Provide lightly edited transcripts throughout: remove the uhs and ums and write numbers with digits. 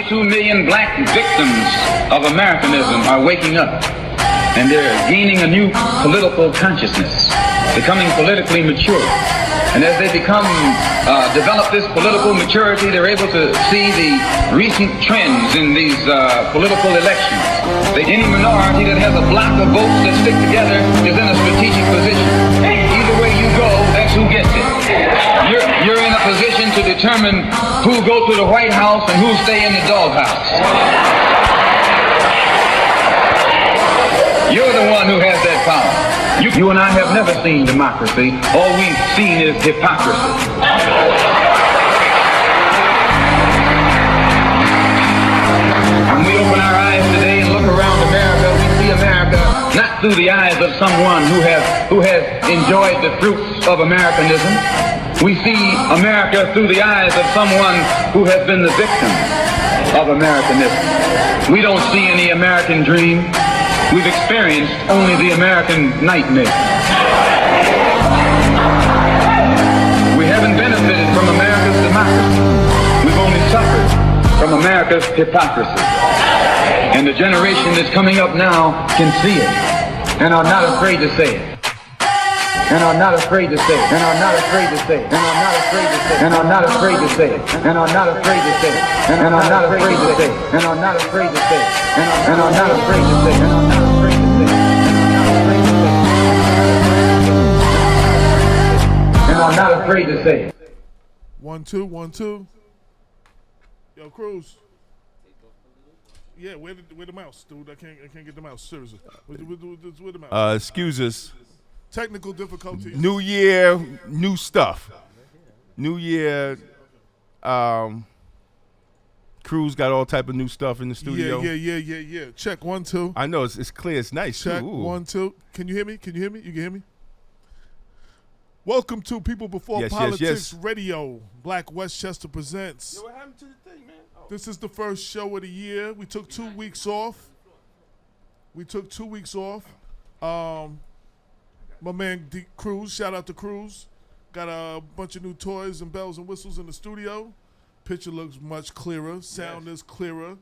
22 million black victims of Americanism are waking up, and they're gaining a new political consciousness, becoming politically mature. And as they develop this political maturity, they're able to see the recent trends in these political elections. Any minority that has a block of votes that stick together is in a strategic position. Either way you go, that's who gets it. You're in a position to determine who go to the White House and who stay in the doghouse. You're the one who has that power. You and I have never seen democracy. All we've seen is hypocrisy. When we open our eyes today and look around America, we see America not through the eyes of someone who has enjoyed the fruits of Americanism. We see America through the eyes of someone who has been the victim of Americanism. We don't see any American dream. We've experienced only the American nightmare. We haven't benefited from America's democracy. We've only suffered from America's hypocrisy. And the generation that's coming up now can see it and are not afraid to say it. And are not afraid to say it. And are not afraid to say it. And are not afraid to say it. And are not afraid to say it. And are not afraid to say it. And are not afraid to say it. And are not afraid to say it. And are not afraid to say it. And are not afraid to say it. And are not afraid to say it. 1 2 1 2. Yo, Cruz. Yeah, where the mouse, dude? I can't get the mouse. Seriously, where the mouse? Excuse us. Technical difficulties. New year, new stuff. New year. Cruz got all type of new stuff in the studio. Yeah. Check 1 2. I know it's clear. It's nice. Check too. 1 2. Can you hear me? You can hear me? Welcome to People Before Politics Radio. Black Westchester presents. Yo, what happened to the thing, man? Oh. This is the first show of the year. We took 2 weeks off. My man D. Cruz, shout out to Cruz. Got a bunch of new toys and bells and whistles in the studio. Picture looks much clearer. Sound is clearer.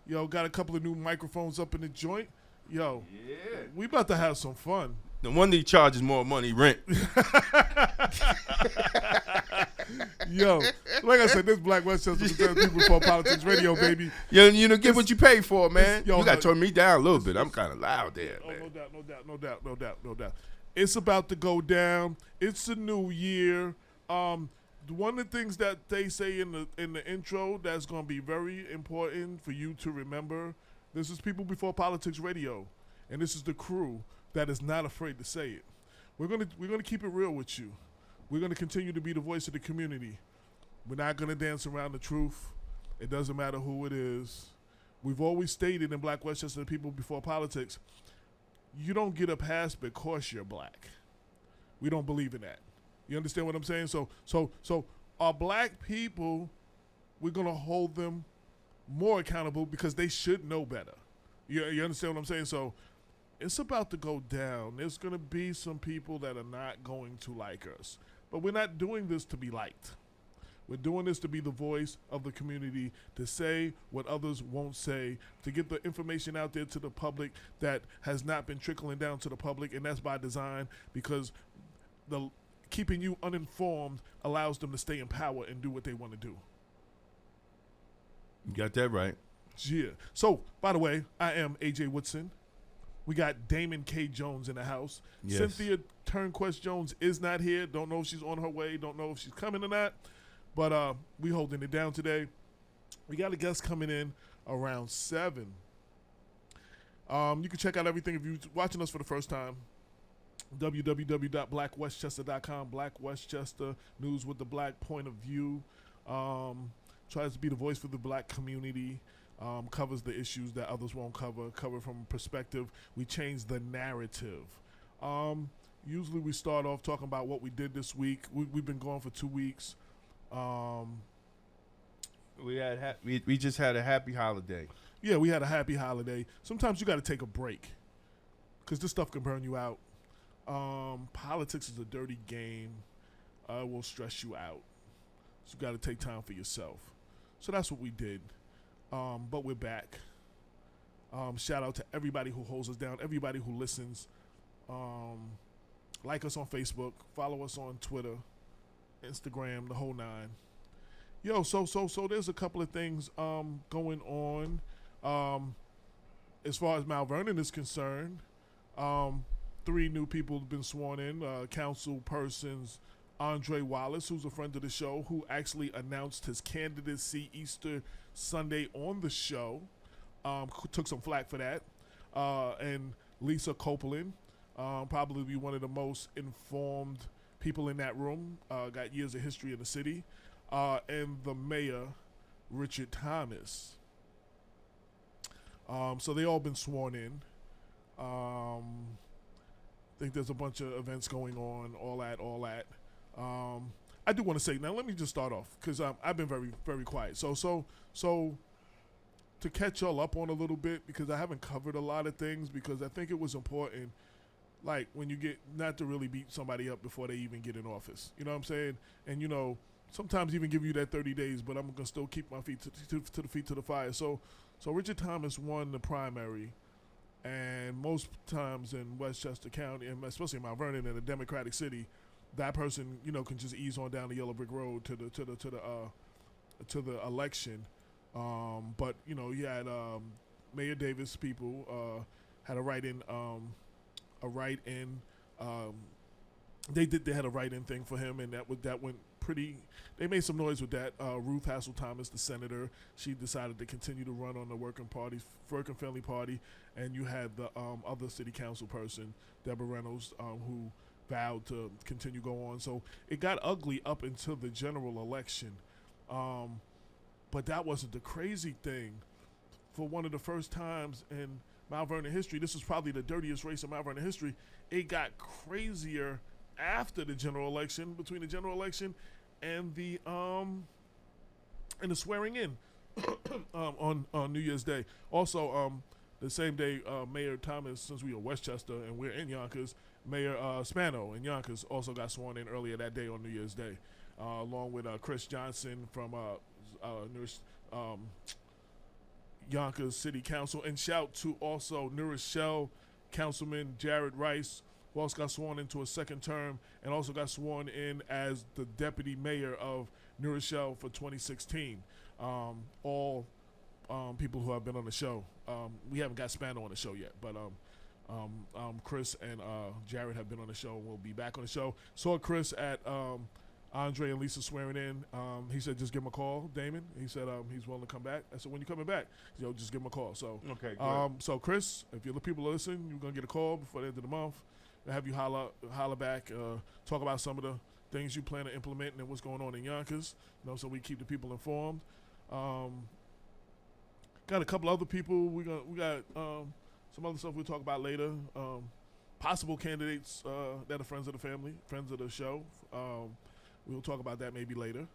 Yo, got a couple of new microphones up in the joint. Yo, we about to have some fun. No wonder he charges more money rent. Yo, like I said, this Black Westchester presents People Before Politics Radio, baby. You know, get what you pay for, man. Yo, you got to turn me down a little bit. I'm kind of loud there, man. No doubt. It's about to go down. It's a new year. One of the things that they say in the intro that's going to be very important for you to remember. This is People Before Politics Radio, and this is the crew that is not afraid to say it. We're gonna keep it real with you. We're gonna continue to be the voice of the community. We're not gonna dance around the truth. It doesn't matter who it is. We've always stated in Black Westchester People Before Politics, you don't get a pass because you're black. We don't believe in that. You understand what I'm saying? So our black people, we're gonna hold them more accountable because they should know better. You understand what I'm saying? So it's about to go down. There's going to be some people that are not going to like us. But we're not doing this to be liked. We're doing this to be the voice of the community, to say what others won't say, to get the information out there to the public that has not been trickling down to the public, and that's by design because keeping you uninformed allows them to stay in power and do what they want to do. You got that right. Yeah. So, by the way, I am AJ Woodson. We got Damon K. Jones in the house. Yes. Cynthia Turnquest Jones is not here. Don't know if she's on her way. Don't know if she's coming or not. But we holding it down today. We got a guest coming in around 7. You can check out everything if you're watching us for the first time. www.blackwestchester.com. Black Westchester News with the Black point of view. Tries to be the voice for the black community. Covers the issues that others won't cover from a perspective. We change the narrative. Usually we start off talking about what we did this week. We've been going for 2 weeks. We just had a happy holiday. Yeah, we had a happy holiday. Sometimes you got to take a break because this stuff can burn you out. Politics is a dirty game. It will stress you out. So you got to take time for yourself. So that's what we did. but we're back. Shout out to everybody who holds us down, everybody who listens. Like us on Facebook, follow us on Twitter, Instagram, the whole nine. Yo, so there's a couple of things going on. As far as Mount Vernon is concerned, 3 new people have been sworn in. Council persons Andre Wallace, who's a friend of the show, who actually announced his candidacy Easter Sunday on the show. Took some flack for that. And Lisa Copeland, probably one of the most informed people in that room, got years of history in the city. And the mayor, Richard Thomas. So they all been sworn in. I think there's a bunch of events going on, all that. I do want to say, now let me just start off, because I've been very, very quiet. So to catch y'all up on a little bit, because I haven't covered a lot of things, because I think it was important, like, when you get, not to really beat somebody up before they even get in office. You know what I'm saying? And, you know, sometimes even give you that 30 days, but I'm going to still keep my feet to the feet to the fire. So Richard Thomas won the primary, and most times in Westchester County, and especially in Mount Vernon, in a Democratic city, that person, you know, can just ease on down the Yellow Brick Road to the election. But you know, you had Mayor Davis people had a write-in. They had a write-in thing for him, and that went pretty. They made some noise with that. Ruth Hassel Thomas, the senator, she decided to continue to run on the Working Family Party, and you had the other city council person, Deborah Reynolds, who vowed to continue go on. So it got ugly up until the general election. But that wasn't the crazy thing. For one of the first times in Mount Vernon history, this was probably the dirtiest race in Mount Vernon history, it got crazier after the general election, between the general election and the swearing in on New Year's Day. Also, the same day, Mayor Thomas, since we are Westchester and we're in Yonkers, Mayor Spano in Yonkers also got sworn in earlier that day on New Year's Day, along with Chris Johnson from Yonkers City Council. And shout to also New Rochelle Councilman Jared Rice, who also got sworn into a second term and also got sworn in as the deputy mayor of New Rochelle for 2016. All people who have been on the show. We haven't got Spano on the show yet, but Chris and Jared have been on the show and will be back on the show. Saw Chris at Andre and Lisa swearing in. He said, just give him a call, Damon. He said he's willing to come back. I said, when you coming back? He said, just give him a call. So, okay, good. So Chris, if you're the people listening, you're going to get a call before the end of the month. I'll have you holler back, talk about some of the things you plan to implement and what's going on in Yonkers, you know, so we keep the people informed. Got a couple other people. We got some other stuff we'll talk about later. Possible candidates that are friends of the family, friends of the show. We'll talk about that maybe later.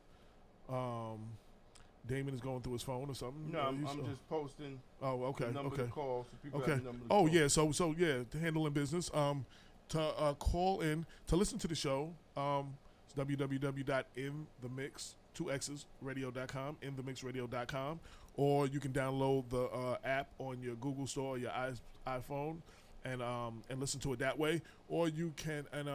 Damon is going through his phone or something. No, I'm just posting. Oh, okay. The number to call, so people Okay. have the number to Oh, call. yeah. So yeah, to handling business. To call in to listen to the show. It's www.inthemix2xsradio.com, inthemixradio.com, or you can download the app on your Google Store or your iPhone and listen to it that way. Or you can, and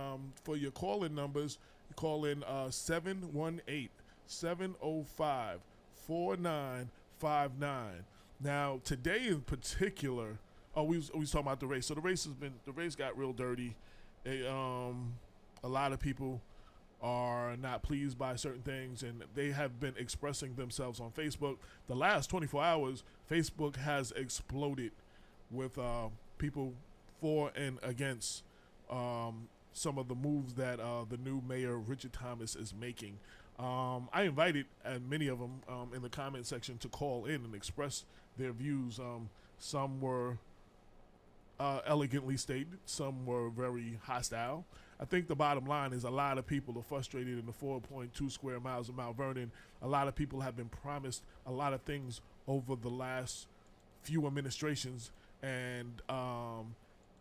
for your call-in numbers, you call in 718-705-4959. Now, today in particular, we was talking about the race. So the race got real dirty. A lot of people are not pleased by certain things, and they have been expressing themselves on Facebook. The last 24 hours, Facebook has exploded with people for and against some of the moves that the new mayor, Richard Thomas, is making. I invited many of them in the comment section to call in and express their views. Some were elegantly stated, some were very hostile. I think the bottom line is a lot of people are frustrated in the 4.2 square miles of Mount Vernon. A lot of people have been promised a lot of things over the last few administrations, and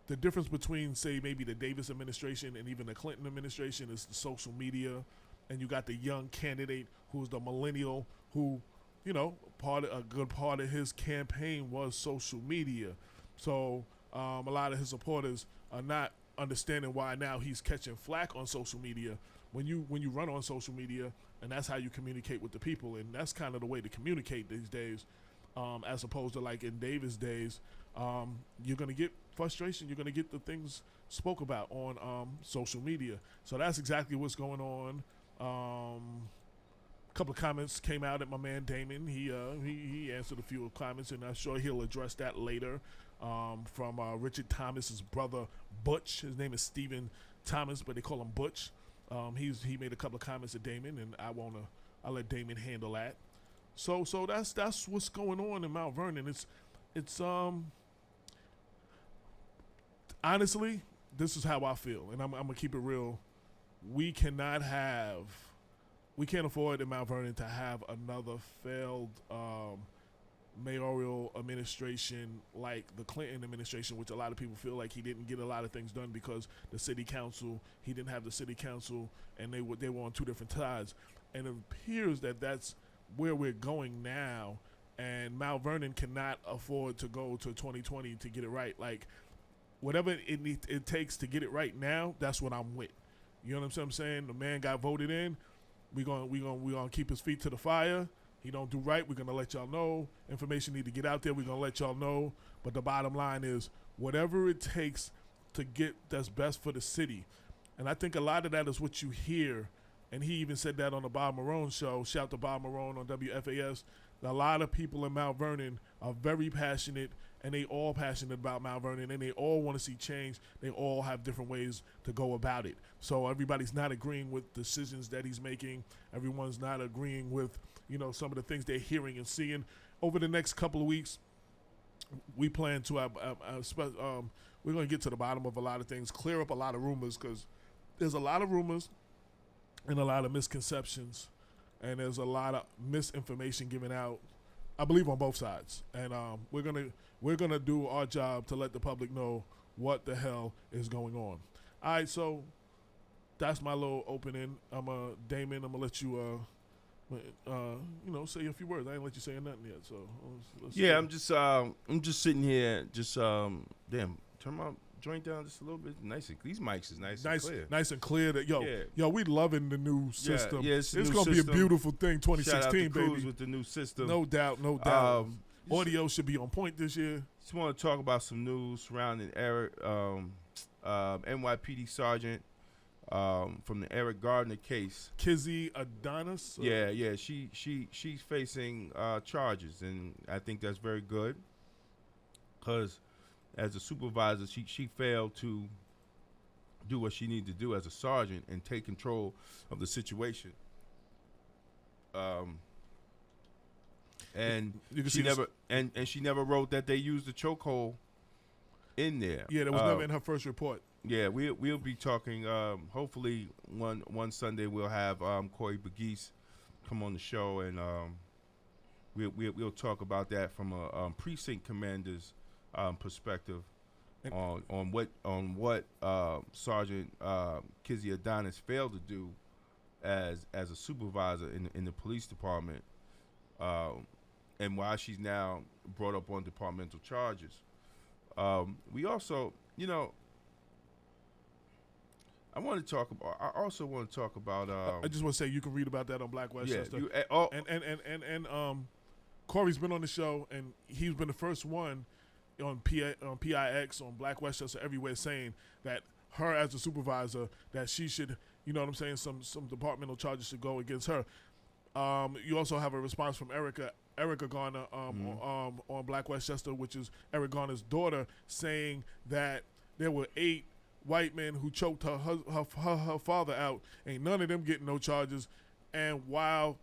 the difference between, say, maybe the Davis administration and even the Clinton administration is the social media, and you got the young candidate who's the millennial who a good part of his campaign was social media. So a lot of his supporters are not understanding why now he's catching flack on social media. When you run on social media, and that's how you communicate with the people, and that's kind of the way to communicate these days, as opposed to like in Davis' days. You're gonna get frustration. You're gonna get the things spoke about on social media. So that's exactly what's going on. A couple of comments came out at my man Damon. He answered a few comments, and I'm sure he'll address that later. From Richard Thomas's brother Butch. His name is Stephen Thomas, but they call him Butch. He made a couple of comments at Damon, and I'll let Damon handle that. So that's what's going on in Mount Vernon. It's honestly, this is how I feel, and I'm gonna keep it real. We can't afford in Mount Vernon to have another failed mayoral administration like the Clinton administration, which a lot of people feel like he didn't get a lot of things done because he didn't have the city council, and they were on two different sides. And it appears that that's where we're going now, and Mount Vernon cannot afford to go to 2020 to get it right. Like, whatever it takes to get it right now, that's what I'm with. You know what I'm saying? The man got voted in. We gonna keep his feet to the fire. He don't do right, we're gonna let y'all know. Information need to get out there, we're gonna let y'all know. But the bottom line is, whatever it takes to get that's best for the city. And I think a lot of that is what you hear. And he even said that on the Bob Marone show. Shout to Bob Marone on WFAS. A lot of people in Mount Vernon are very passionate, and they all passionate about Mount Vernon, and they all want to see change. They all have different ways to go about it. So everybody's not agreeing with decisions that he's making. Everyone's not agreeing with, some of the things they're hearing and seeing. Over the next couple of weeks, we plan to we're going to get to the bottom of a lot of things, clear up a lot of rumors, because there's a lot of rumors and a lot of misconceptions, and there's a lot of misinformation given out, I believe, on both sides. And we're gonna do our job to let the public know what the hell is going on. All right, so that's my little opening. Damon, I'm gonna let you say a few words. I ain't let you say nothing yet. So I'm just sitting here, turn my joint down just a little bit. These mics is nice and clear. Nice and clear. We loving the new system. It's gonna be a beautiful thing. 2016, Shout out to baby. Cruz with the new system. No doubt. Audio should be on point this year. Just want to talk about some news surrounding Eric, NYPD Sergeant from the Eric Gardner case. Kizzy Adonis. She's facing charges, and I think that's very good because as a supervisor, she failed to do what she needed to do as a sergeant and take control of the situation. And she never wrote that they used the chokehold in there. Yeah, that was never in her first report. Yeah, we'll be talking. Hopefully, one Sunday we'll have Corey Begis come on the show, and we'll talk about that from a precinct commander's perspective on what Sergeant Kizzy Adonis failed to do as a supervisor in the police department, and why she's now brought up on departmental charges. We also, I also want to talk about. I just want to say you can read about that on Black Westchester. Yeah, and Corey's been on the show, and he's been the first one on PIX, on Black Westchester, everywhere, saying that her as a supervisor, that she should, some departmental charges should go against her. You also have a response from Erica Garner on Black Westchester, which is Eric Garner's daughter, saying that there were 8 white men who choked her father out. Ain't none of them getting no charges. And while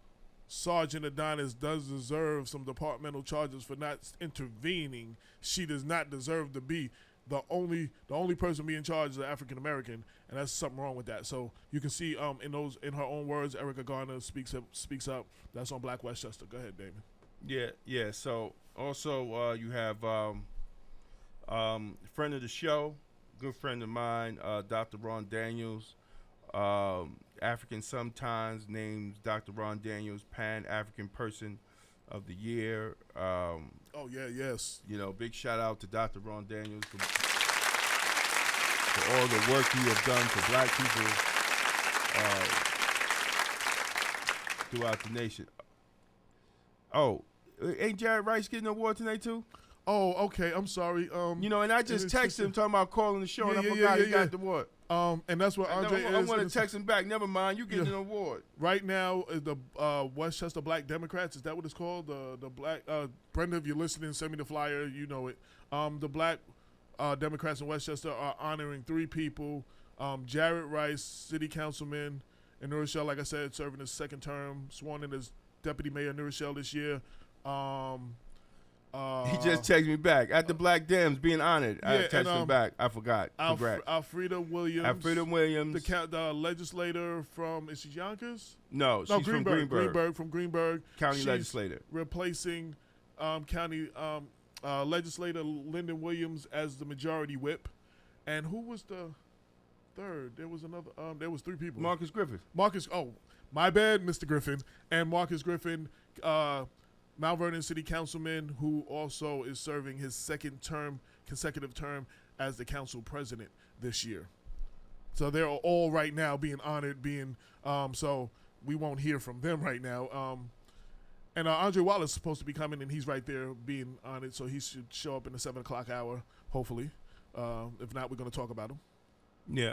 Sergeant Adonis does deserve some departmental charges for not intervening, she does not deserve to be the only person being charged is African American, and that's something wrong with that. So you can see in her own words, Erica Garner speaks up. That's on Black Westchester. Go ahead, Damon. Yeah. So also you have friend of the show, good friend of mine, Dr. Ron Daniels, African sometimes, names Dr. Ron Daniels, Pan-African person of the year. Oh yeah, yes. You know, big shout out to Dr. Ron Daniels for all the work you have done for black people throughout the nation. Oh, ain't Jared Rice getting an award tonight too? Oh, okay. I'm sorry. You know, and I just texted him talking about calling the show, and I forgot he got the award. And that's what Andre I want to text him back. Never mind, you getting an award. Right now, the Westchester Black Democrats, is that what it's called? The Black Brenda, if you're listening, send me the flyer. You know it. The Black Democrats in Westchester are honoring 3 people. Jared Rice, City Councilman in New Rochelle, like I said, serving his 2nd term, sworn in as Deputy Mayor of New Rochelle this year. He just texted me back at the Black Dems being honored. I texted him back. I forgot. Congrats. Alfreda Williams. Alfreda Williams. The legislator from, is she Yonkers? No, she's from Greenburgh. From Greenburgh. County legislator. Replacing county legislator Lyndon Williams as the majority whip. And who was the third? There was another. There was 3 people. Marcus Griffith. Oh, my bad, Mr. Griffin. And Marcus Griffin, Mount Vernon City Councilman, who also is serving his 2nd consecutive term as the council president this year. So they're all right now being honored, so we won't hear from them right now. And Andre Wallace is supposed to be coming, and he's right there being honored, so he should show up in the 7 o'clock hour, hopefully. If not, we're going to talk about him. Yeah,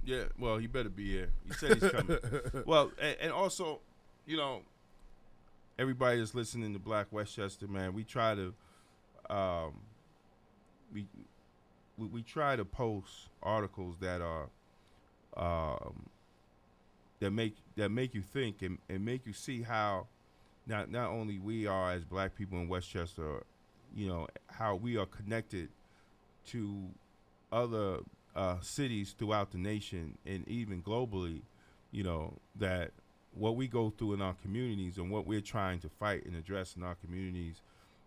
yeah. Well, he better be here. He said he's coming. Well, and also, you know, everybody that's listening to Black Westchester, man, we try to, we try to post articles that are, that make you think and make you see how, not only we are as black people in Westchester, you know, how we are connected to other cities throughout the nation and even globally, you know, that what we go through in our communities and what we're trying to fight and address in our communities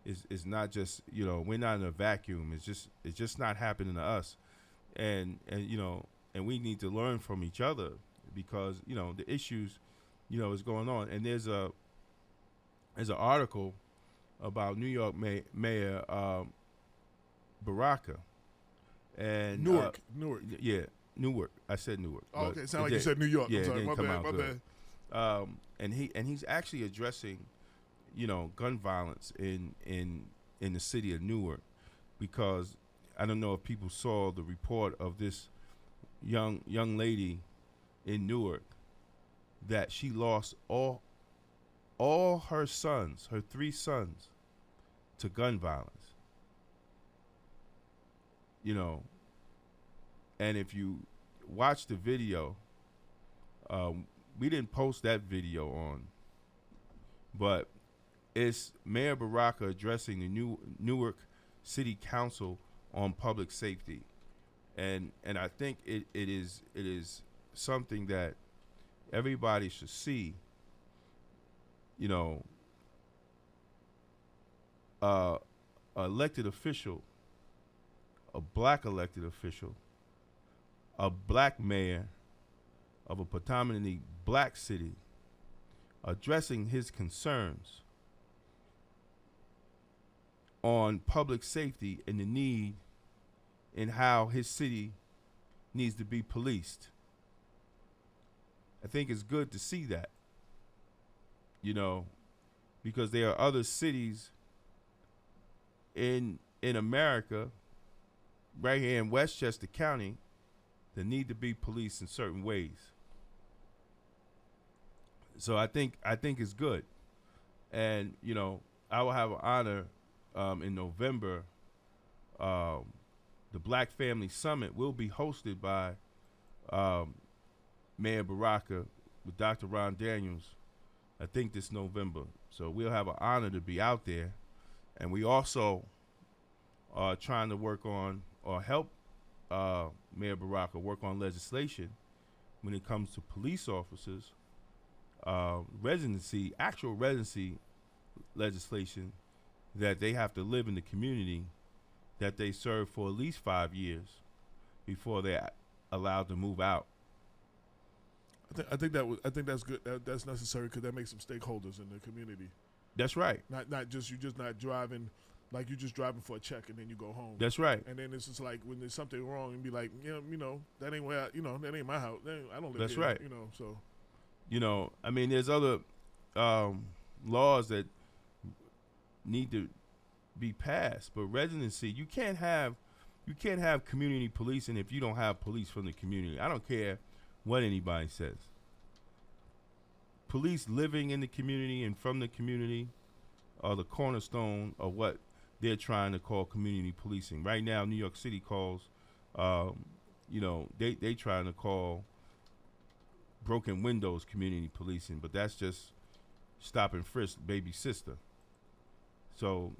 is not just, you know, we're not in a vacuum. It's just not happening to us. And you know, and we need to learn from each other because, you know, the issues, you know, is going on. And there's an article about New York Mayor Baraka. And Newark. Yeah, Newark. I said Newark. Oh, okay. It sounded like you said New York. Yeah, I'm sorry. it didn't My bad. And he's actually addressing, you know, gun violence in the city of Newark, because I don't know if people saw the report of this young lady in Newark that she lost all her sons, her 3 sons, to gun violence. You know, and if you watch the video, we didn't post that video on, but it's Mayor Baraka addressing the Newark City Council on public safety, and I think it is something that everybody should see. You know, elected official, a black elected official, a black mayor of a predominantly black city, addressing his concerns on public safety and the need and how his city needs to be policed. I think it's good to see that, you know, because there are other cities in America, right here in Westchester County, that need to be policed in certain ways. So I think it's good, and you know, I will have an honor in November. The Black Family Summit will be hosted by Mayor Baraka with Dr. Ron Daniels, I think this November. So we'll have an honor to be out there, and we also are trying to work on or help Mayor Baraka work on legislation when it comes to police officers, actual residency legislation, that they have to live in the community that they serve for at least 5 years before they're allowed to move out. I think that's good. That's necessary because that makes some stakeholders in the community. That's right. Not just you're just not driving, like you're just driving for a check and then you go home. That's right. And then it's just like when there's something wrong and be like, yeah, that ain't where that ain't my house. I don't live That's here. right. So I mean, there's other laws that need to be passed, but residency, you can't have community policing if you don't have police from the community. I don't care what anybody says. Police living in the community and from the community are the cornerstone of what they're trying to call community policing. Right now, New York City calls, they trying to call broken windows community policing, but that's just stop and frisk baby sister. So,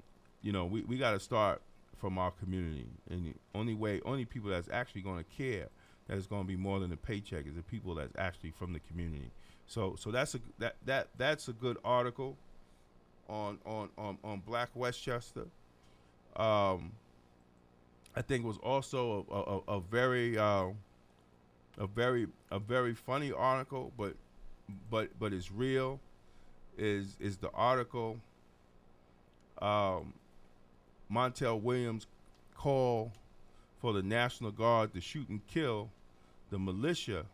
we got to start from our community, and the only people that's actually going to care that is going to be more than a paycheck is the people that's actually from the community. So that's a good article on Black Westchester. I think it was also a very funny article, but it's real. Is the article Montel Williams call for the National Guard to shoot and kill the militia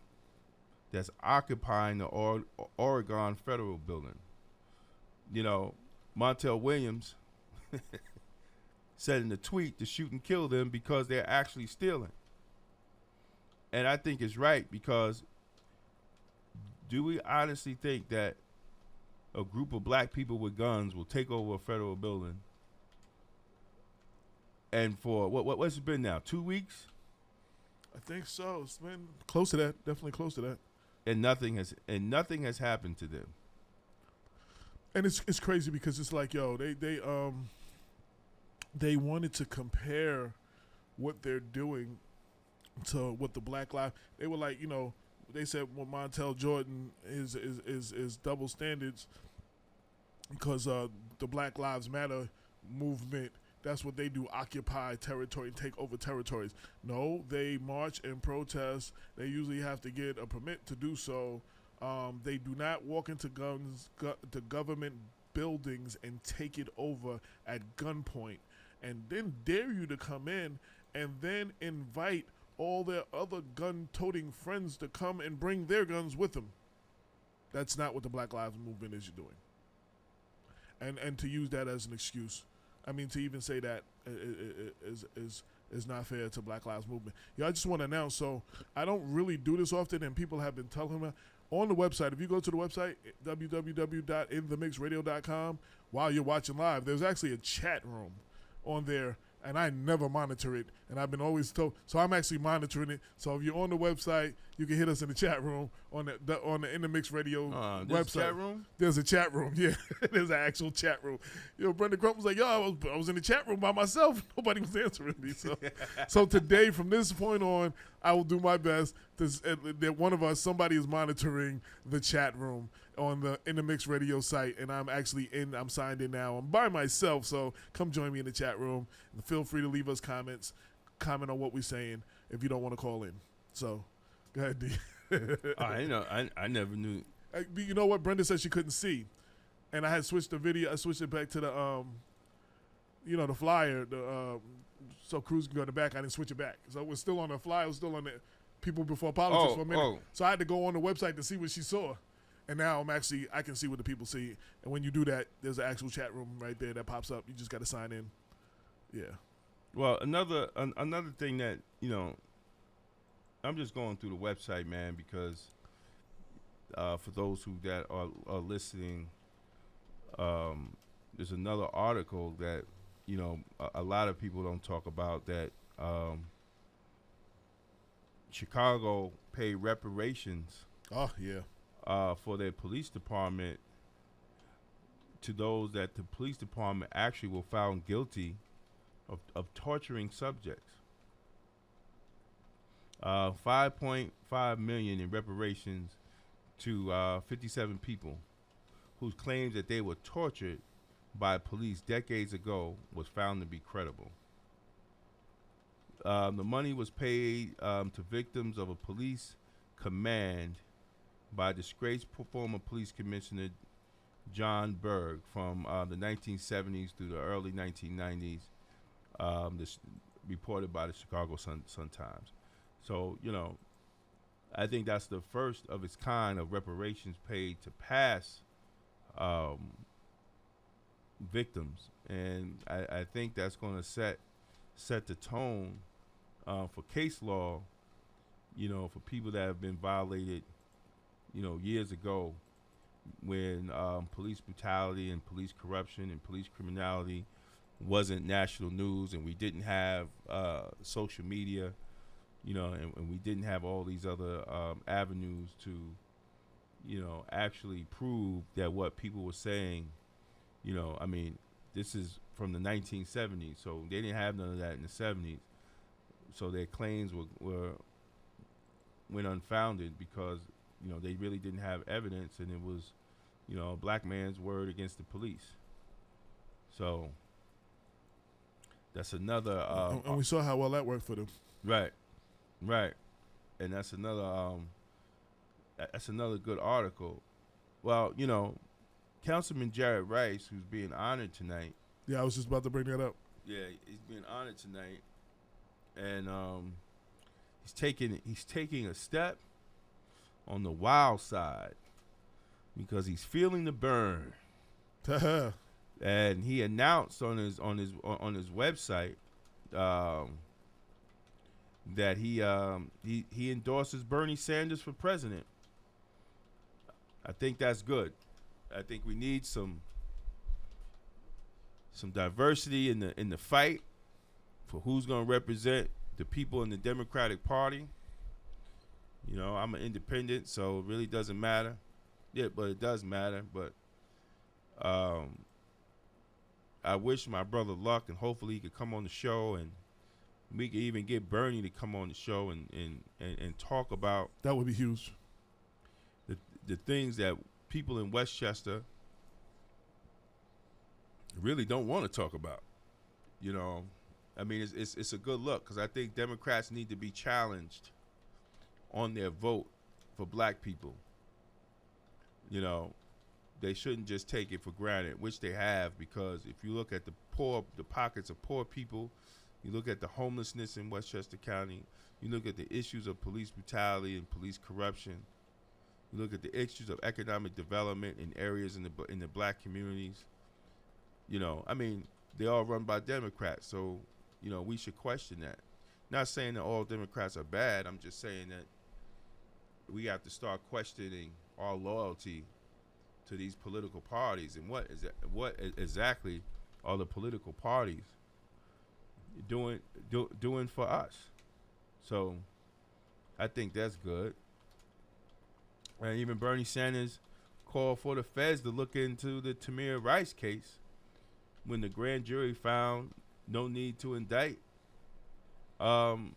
that's occupying the Oregon Federal Building. Montel Williams said in the tweet to shoot and kill them because they're actually stealing. And I think it's right, because do we honestly think that a group of black people with guns will take over a federal building? And for what's it been now? 2 weeks? I think so. It's been close to that. Definitely close to that. And nothing has happened to them. And it's crazy because it's like, they wanted to compare what they're doing to what the Black Lives. They were like, they said, well, Montel Jordan is double standards because the Black Lives Matter movement, that's what they do, occupy territory and take over territories. No, they march and protest. They usually have to get a permit to do so. They do not walk into the government buildings and take it over at gunpoint and then dare you to come in and then invite all their other gun-toting friends to come and bring their guns with them. That's not what the Black Lives Movement is doing. And to use that as an excuse, I mean, to even say that is not fair to Black Lives Movement. I just want to announce, so I don't really do this often, and people have been telling me on the website, if you go to the website, www.inthemixradio.com, while you're watching live, there's actually a chat room on there, and I never monitor it, and I've been always told, so I'm actually monitoring it. So if you're on the website, you can hit us in the chat room on the In the Mix Radio website. Chat room? There's a chat room, yeah. There's an actual chat room. Brenda Crump was like, I was in the chat room by myself. Nobody was answering me. So today, from this point on, I will do my best that one of us, somebody is monitoring the chat room on the In the Mix Radio site, and I'm signed in now. I'm by myself, so come join me in the chat room. And feel free to leave us comment on what we're saying if you don't want to call in. So, go ahead, D. I never knew. You know what? Brenda said she couldn't see, and I had switched the video. I switched it back to the the flyer. So Cruz can go in the back. I didn't switch it back, so it was still on the flyer. It was still on the People Before Politics for a minute. So I had to go on the website to see what she saw. And now I can see what the people see. And when you do that, there's an actual chat room right there that pops up. You just got to sign in. Yeah. Well, another thing that, I'm just going through the website, man, because for those who that are listening, there's another article that, a lot of people don't talk about, that Chicago paid reparations. Oh, yeah. For their police department to those that the police department actually were found guilty of torturing subjects. $5.5 million in reparations to 57 people whose claims that they were tortured by police decades ago was found to be credible. The money was paid to victims of a police command by disgraced former police commissioner John Berg from the 1970s through the early 1990s. This reported by the Chicago Sun-Times. So, I think that's the first of its kind of reparations paid to past victims, and I think that's going to set the tone for case law, for people that have been violated, years ago, when police brutality and police corruption and police criminality wasn't national news, and we didn't have social media, and we didn't have all these other avenues to, actually prove that what people were saying, this is from the 1970s, so they didn't have none of that in the 70s. So their claims went unfounded because, they really didn't have evidence, and it was, a black man's word against the police. So that's another. And we saw how well that worked for them. Right, and that's another good article. Well, Councilman Jared Rice, who's being honored tonight. Yeah, I was just about to bring that up. Yeah, he's being honored tonight, and he's taking a step on the wild side because he's feeling the burn. And he announced on his website that he endorses Bernie Sanders for president. I think that's good. I think we need some diversity in the fight for who's going to represent the people in the Democratic Party. I'm an independent, so it really doesn't matter. Yeah, but it does matter. But I wish my brother luck, and hopefully he could come on the show, and we could even get Bernie to come on the show and talk about that. Would be huge. The things that people in Westchester really don't want to talk about. It's a good look, because I think Democrats need to be challenged on their vote for black people. They shouldn't just take it for granted, which they have, because if you look at the pockets of poor people, you look at the homelessness in Westchester County, you look at the issues of police brutality and police corruption, you look at the issues of economic development in areas in the black communities. They all run by Democrats, so we should question that. Not saying that all Democrats are bad. I'm just saying that we have to start questioning our loyalty to these political parties, and what exactly are the political parties doing for us. So I think that's good. And even Bernie Sanders called for the feds to look into the Tamir Rice case when the grand jury found no need to indict the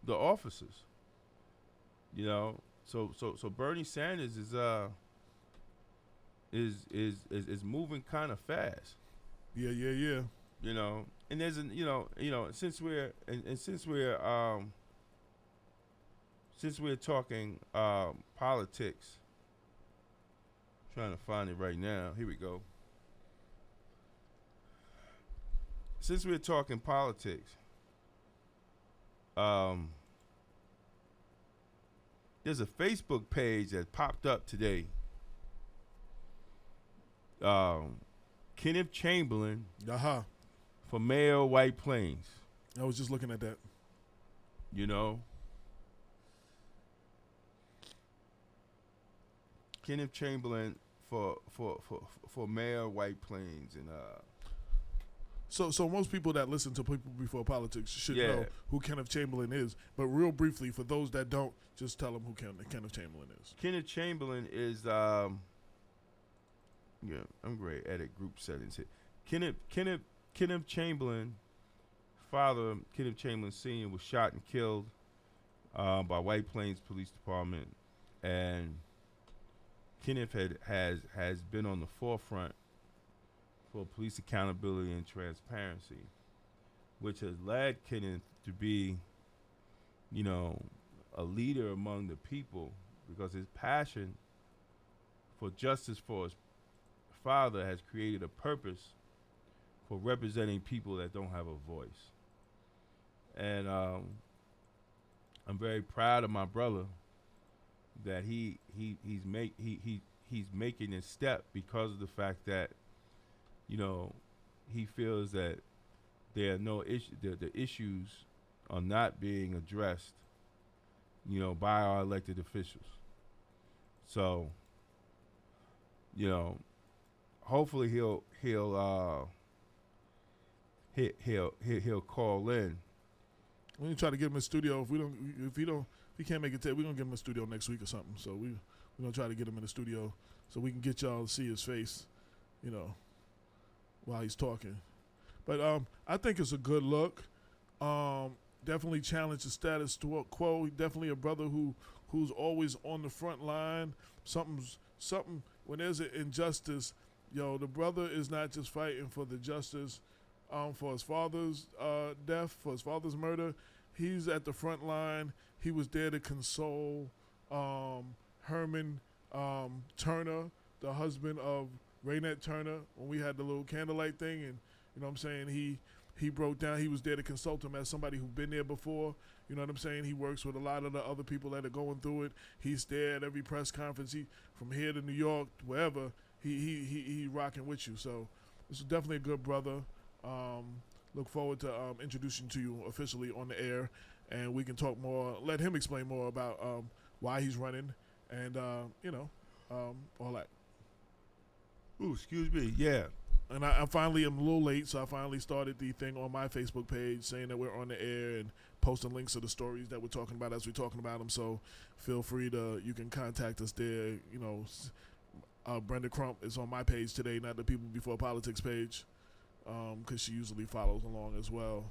officers. So Bernie Sanders is moving kind of fast. Yeah. And there's since we're talking politics, trying to find it right now. Here we go. Since we're talking politics, there's a Facebook page that popped up today. Kenneth Chamberlain for mayor of White Plains. I was just looking at that. Kenneth Chamberlain for mayor of White Plains, and So most people that listen to People Before Politics should know who Kenneth Chamberlain is. But real briefly, for those that don't, just tell them who Kenneth Chamberlain is. Kenneth Chamberlain is I'm great at edit group settings here. Kenneth Chamberlain, father Kenneth Chamberlain Sr. was shot and killed by White Plains Police Department, and Kenneth has been on the forefront for police accountability and transparency, which has led Kenneth to be, a leader among the people, because his passion for justice for his father has created a purpose for representing people that don't have a voice. And I'm very proud of my brother that he's making this step because of the fact that, you know, he feels that there are no issue, the issues are not being addressed, you know, by our elected officials. So, you know, hopefully he'll call in. We're gonna try to get him in studio. If he can't make it today, we're gonna get him in studio next week or something. So we're gonna try to get him in the studio so we can get y'all to see his face, you know, while he's talking. But I think it's a good look. Definitely challenge the status quo. Definitely a brother who's always on the front line. Something when there's an injustice, yo, the brother is not just fighting for the justice for his father's death, for his father's murder. He's at the front line. He was there to console Herman Turner, the husband of Raynette Turner, when we had the little candlelight thing. And, you know what I'm saying, he broke down. He was there to consult him as somebody who'd been there before. You know what I'm saying? He works with a lot of the other people that are going through it. He's there at every press conference. He from here to New York, wherever, he rocking with you. So this is definitely a good brother. Look forward to introducing to you officially on the air, and we can talk more. Let him explain more about why he's running, and you know, all that. Ooh, excuse me. Yeah. And I finally am a little late, so I finally started the thing on my Facebook page saying that we're on the air and posting links to the stories that we're talking about as we're talking about them. So feel free you can contact us there. You know, Brenda Crump is on my page today, not the People Before Politics page, because she usually follows along as well.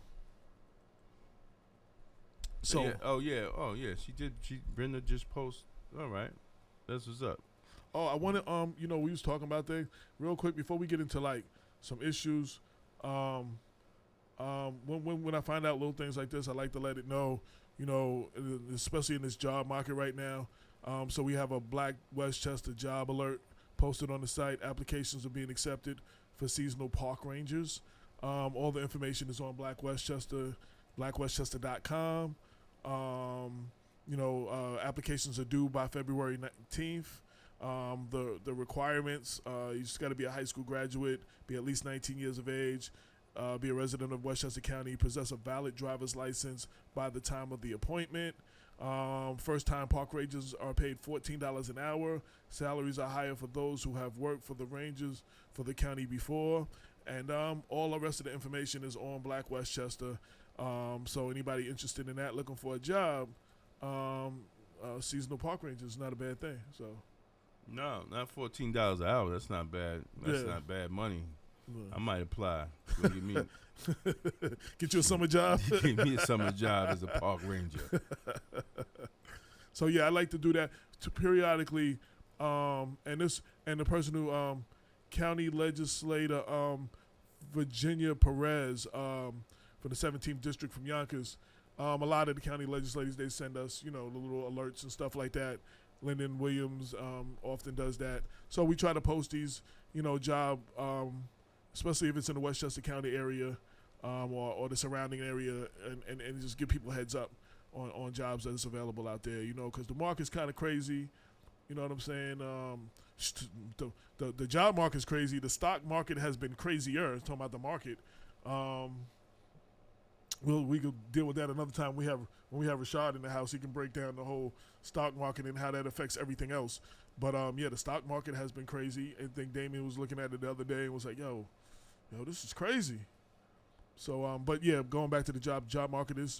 So yeah. She did. Brenda just posted. All right, that's what's up. Oh, I want to, you know, we was talking about things real quick before we get into like some issues. When I find out little things like this, I like to let it know, you know, especially in this job market right now. So we have a Black Westchester job alert posted on the site. Applications are being accepted for seasonal park rangers. All the information is on Black Westchester, blackwestchester.com. You know, applications are due by February 19th. The requirements, you just got to be a high school graduate, be at least 19 years of age, be a resident of Westchester County, possess a valid driver's license by the time of the appointment. First-time park rangers are paid $14 an hour. Salaries are higher for those who have worked for the rangers for the county before. And all the rest of the information is on Black Westchester. So anybody interested in that, looking for a job, seasonal park ranger is not a bad thing. So. No, not $14 an hour. That's not bad. That's not bad money. I might apply. Give me, get you a summer job. Give me a summer job as a park ranger. So yeah, I like to do that to periodically. And the person who county legislator Virginia Perez from the 17th district from Yonkers. A lot of the county legislators, they send us, you know, the little alerts and stuff like that. Lyndon Williams often does that. So we try to post these, you know, job, especially if it's in the Westchester County area or the surrounding area, and just give people a heads up on jobs that is available out there, you know, because the market's kind of crazy. You know what I'm saying? The job market's crazy. The stock market has been crazier. Talking about the market. We could deal with that another time. When we have Rashad in the house, he can break down the whole stock market and how that affects everything else. But yeah, the stock market has been crazy. I think Damien was looking at it the other day and was like, "Yo, this is crazy." So, but yeah, going back to the job market is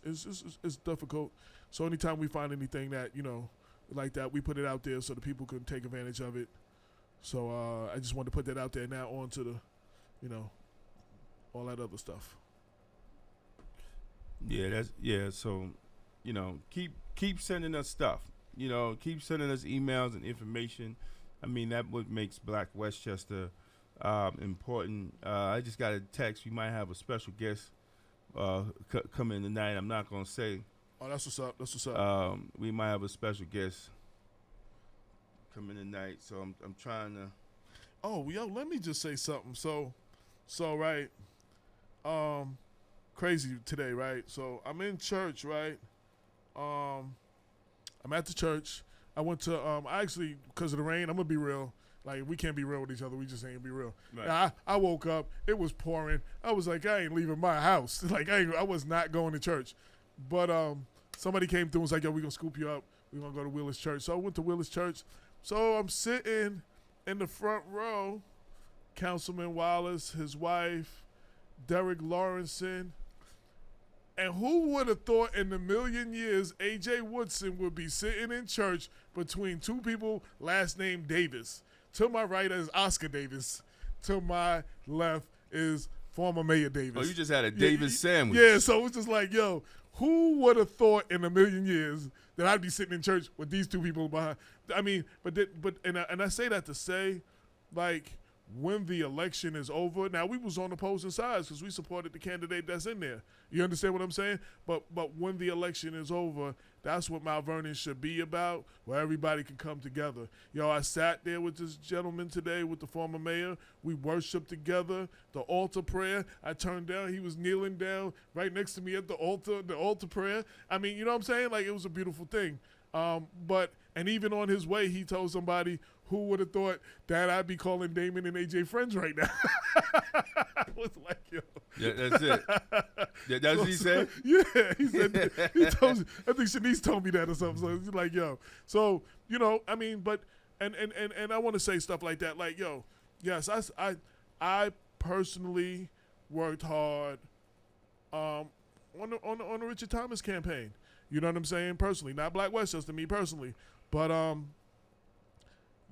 difficult. So anytime we find anything that, you know, like that, we put it out there so the people can take advantage of it. So I just wanted to put that out there now on to the, you know, all that other stuff. Yeah, so, you know, keep sending us stuff. You know, keep sending us emails and information. I mean, that what makes Black Westchester important. I just got a text. We might have a special guest come in tonight. I'm not gonna say. Oh, that's what's up. We might have a special guest come in tonight. So I'm trying to. Oh, yo, let me just say something. So right, crazy today, right? So I'm in church, right? I'm at the church. I went to I actually, because of the rain, I'm gonna be real. Like, we can't be real with each other. We just ain't gonna be real. Right. Now, I woke up. It was pouring. I was like, I ain't leaving my house. Like, I was not going to church. But somebody came through and was like, yo, we gonna scoop you up. We gonna go to Willis Church. So I went to Willis Church. So I'm sitting in the front row. Councilman Wallace, his wife, Derek Lawrenson. And who would have thought in a million years A.J. Woodson would be sitting in church between two people last name Davis? To my right is Oscar Davis. To my left is former Mayor Davis. Oh, you just had a Davis sandwich. Yeah, so it was just like, yo, who would have thought in a million years that I'd be sitting in church with these two people behind? I mean, and I say that to say, like, when the election is over, now we was on opposing sides because we supported the candidate that's in there. You understand what I'm saying? But when the election is over, that's what Mount Vernon should be about, where everybody can come together. Yo, I sat there with this gentleman today, with the former mayor. We worshiped together. The altar prayer, I turned down. He was kneeling down right next to me at the altar prayer. I mean, you know what I'm saying? Like, it was a beautiful thing. And even on his way, he told somebody, who would have thought that I'd be calling Damon and AJ friends right now? I was like, yo. Yeah, that's it. Yeah, that's what he said? Yeah, he said, he told, I think Shanice told me that or something. So he's like, yo. So, you know, I mean, but, and I want to say stuff like that. Like, yo, yes, I personally worked hard on the Richard Thomas campaign. You know what I'm saying? Personally, not Black Westchester, me personally. But,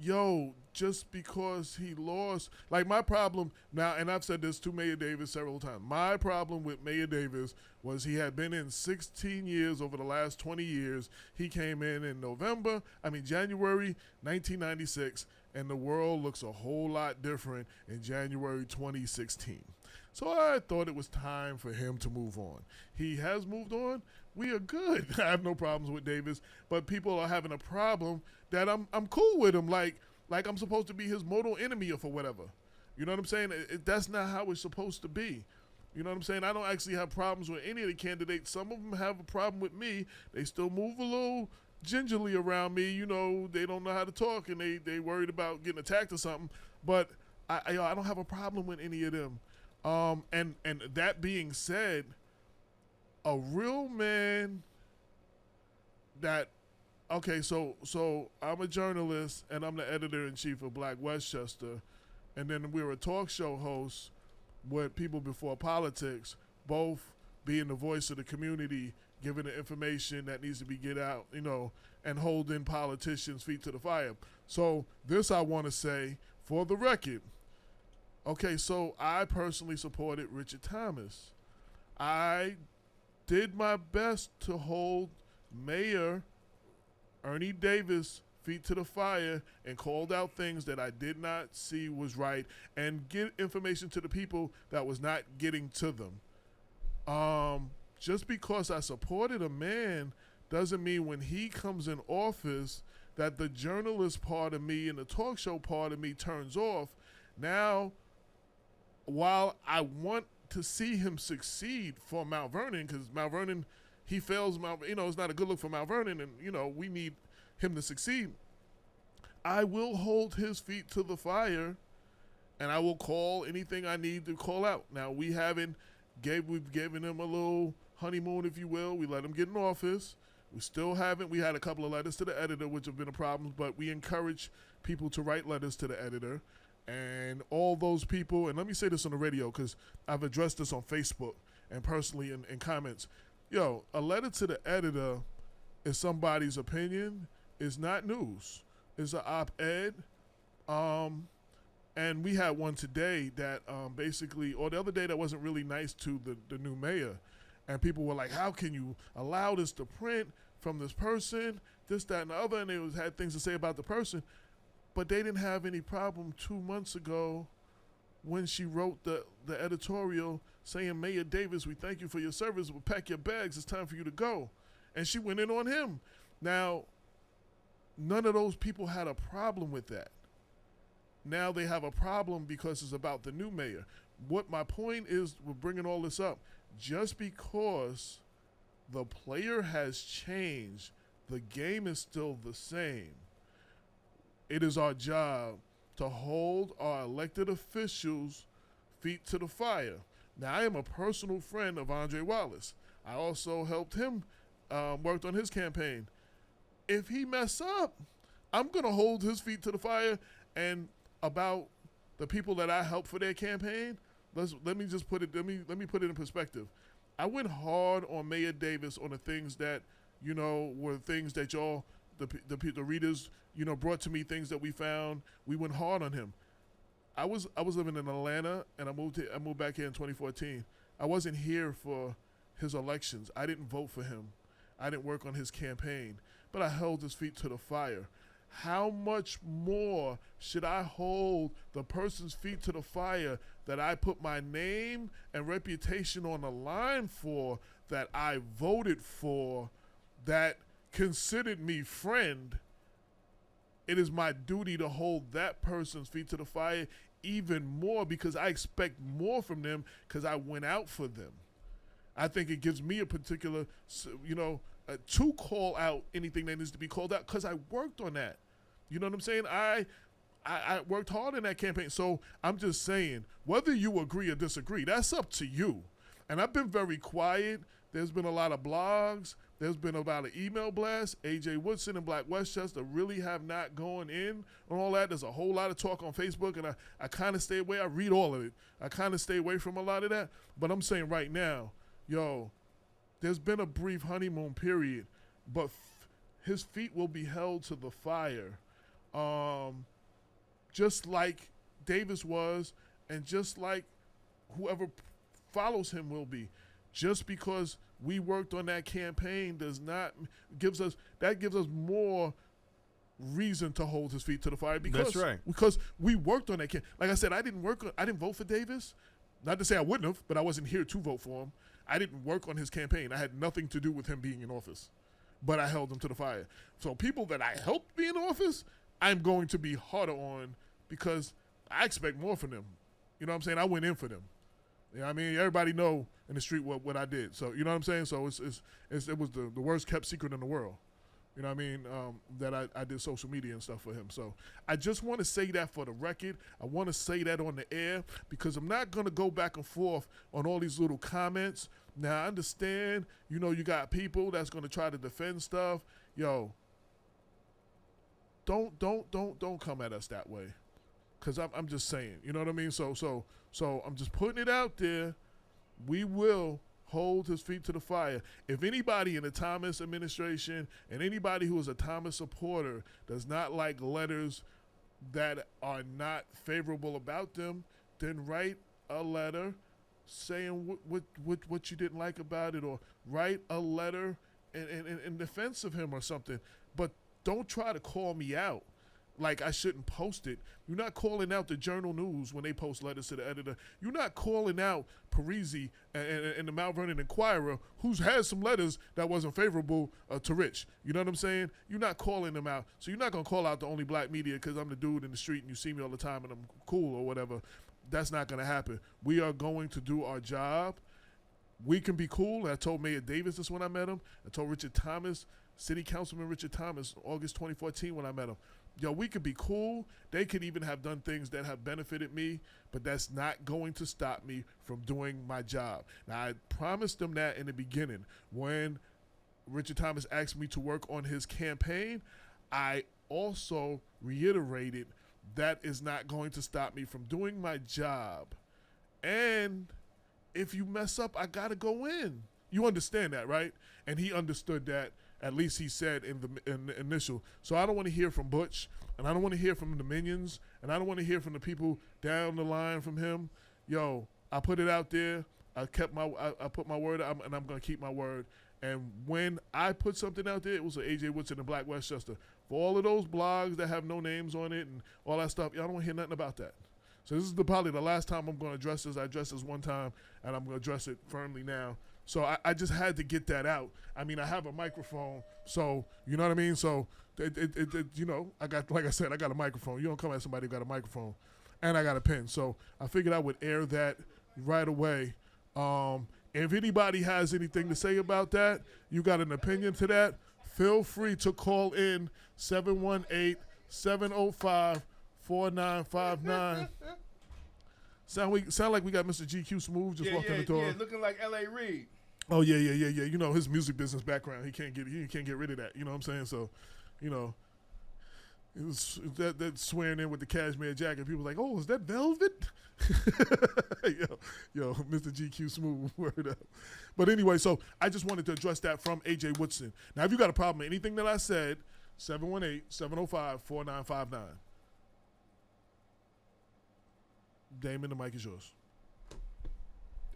yo, just because he lost, like, my problem now, and I've said this to Mayor Davis several times, my problem with Mayor Davis was he had been in 16 years over the last 20 years. He came in January 1996, and the world looks a whole lot different in January 2016. So I thought it was time for him to move on. He has moved on. We are good. I have no problems with Davis, but people are having a problem that I'm cool with him. Like I'm supposed to be his mortal enemy or for whatever. You know what I'm saying? That's not how it's supposed to be. You know what I'm saying? I don't actually have problems with any of the candidates. Some of them have a problem with me. They still move a little gingerly around me. You know, they don't know how to talk and they worried about getting attacked or something. But I don't have a problem with any of them. And that being said, a real man that, okay, so I'm a journalist and I'm the editor-in-chief of Black Westchester, and then we're a talk show host with People Before Politics, both being the voice of the community, giving the information that needs to be get out, you know, and holding politicians' feet to the fire. So this I want to say for the record. Okay, so I personally supported Richard Thomas. I did my best to hold Mayor Ernie Davis feet to the fire and called out things that I did not see was right and get information to the people that was not getting to them. Just because I supported a man doesn't mean when he comes in office that the journalist part of me and the talk show part of me turns off. Now, while I want to see him succeed for Mount Vernon, because Mount Vernon, he fails, it's not a good look for Mount Vernon, and, we need him to succeed. I will hold his feet to the fire, and I will call anything I need to call out. Now, we've given him a little honeymoon, if you will. We let him get in office. We still haven't. We had a couple of letters to the editor, which have been a problem, but we encourage people to write letters to the editor. And all those people, and let me say this on the radio because I've addressed this on Facebook and personally in comments. Yo, a letter to the editor is somebody's opinion. It's not news. It's an op-ed. And we had one today that or the other day that wasn't really nice to the new mayor. And people were like, how can you allow this to print from this person, this, that, and the other? And they had things to say about the person. But they didn't have any problem 2 months ago when she wrote the editorial saying, Mayor Davis, we thank you for your service, but pack your bags, it's time for you to go. And she went in on him. Now, none of those people had a problem with that. now they have a problem because it's about the new mayor. What my point is, we're bringing all this up, just because the player has changed, the game is still the same. It is our job to hold our elected officials' feet to the fire. Now, I am a personal friend of Andre Wallace. I also helped him, worked on his campaign. If he mess up, I'm going to hold his feet to the fire. And about the people that I helped for their campaign, let me put it in perspective. I went hard on Mayor Davis on the things that, were things that y'all, the readers, brought to me, things that we found. We went hard on him. I was living in Atlanta, and I moved back here in 2014. I wasn't here for his elections. I didn't vote for him. I didn't work on his campaign, but I held his feet to the fire. How much more should I hold the person's feet to the fire that I put my name and reputation on the line for, that I voted for, that considered me friend? It is my duty to hold that person's feet to the fire even more, because I expect more from them because I went out for them. I think it gives me a particular, to call out anything that needs to be called out, because I worked on that. You know what I'm saying? I worked hard in that campaign. So I'm just saying, whether you agree or disagree, that's up to you. And I've been very quiet. There's been a lot of blogs. There's been about an email blast. A.J. Woodson and Black Westchester really have not gone in on all that. There's a whole lot of talk on Facebook, and I kind of stay away. I read all of it. I kind of stay away from a lot of that. But I'm saying right now, there's been a brief honeymoon period, but his feet will be held to the fire, just like Davis was, and just like whoever follows him will be. Just because we worked on that campaign gives us more reason to hold his feet to the fire. Because, that's right. Because we worked on that campaign. Like I said, I didn't vote for Davis. Not to say I wouldn't have, but I wasn't here to vote for him. I didn't work on his campaign. I had nothing to do with him being in office, but I held him to the fire. So people that I helped be in office, I'm going to be harder on, because I expect more from them. You know what I'm saying? I went in for them. You know what I mean? Everybody know in the street what I did. So, you know what I'm saying? So it was the worst kept secret in the world. You know what I mean? That I did social media and stuff for him. So I just want to say that for the record. I want to say that on the air, because I'm not going to go back and forth on all these little comments. Now, I understand, you got people that's going to try to defend stuff. Don't come at us that way. Because I'm just saying, you know what I mean? So I'm just putting it out there. We will hold his feet to the fire. If anybody in the Thomas administration and anybody who is a Thomas supporter does not like letters that are not favorable about them, then write a letter saying what you didn't like about it, or write a letter in defense of him or something. But don't try to call me out like I shouldn't post it. You're not calling out the Journal News when they post letters to the editor. You're not calling out Parisi and the Mount Vernon Inquirer, who's had some letters that wasn't favorable to Rich. You know what I'm saying? You're not calling them out. So you're not going to call out the only black media because I'm the dude in the street and you see me all the time and I'm cool or whatever. That's not going to happen. We are going to do our job. We can be cool. I told Mayor Davis this when I met him. I told Richard Thomas, City Councilman Richard Thomas, August 2014 when I met him. We could be cool. They could even have done things that have benefited me, but that's not going to stop me from doing my job. Now, I promised them that in the beginning. When Richard Thomas asked me to work on his campaign, I also reiterated that is not going to stop me from doing my job. And if you mess up, I got to go in. You understand that, right? And he understood that. At least he said in the initial. So I don't want to hear from Butch, and I don't want to hear from the minions, and I don't want to hear from the people down the line from him. I put it out there. I put my word out, and I'm going to keep my word. And when I put something out there, it was A.J. Woodson and Black Westchester. For all of those blogs that have no names on it and all that stuff, y'all don't want to hear nothing about that. So this is probably the last time I'm going to address this. I addressed this one time, and I'm going to address it firmly now. So I just had to get that out. I mean, I have a microphone, so you know what I mean. So you know, I got, like I said, I got a microphone. You don't come at somebody who got a microphone, and I got a pen. So I figured I would air that right away. If anybody has anything to say about that, you got an opinion to that, feel free to call in 718-705-4959. Sound like we got Mr. GQ Smooth just walked in the door. Yeah, looking like L.A. Reid. Oh yeah. You know his music business background. He can't get rid of that. You know what I'm saying? So, you know, it was that swearing in with the cashmere jacket. People were like, oh, is that velvet? yo, Mr. GQ Smooth, word up. But anyway, so I just wanted to address that from AJ Woodson. Now, if you got a problem with anything that I said, 718-705-4959. Damon, the mic is yours.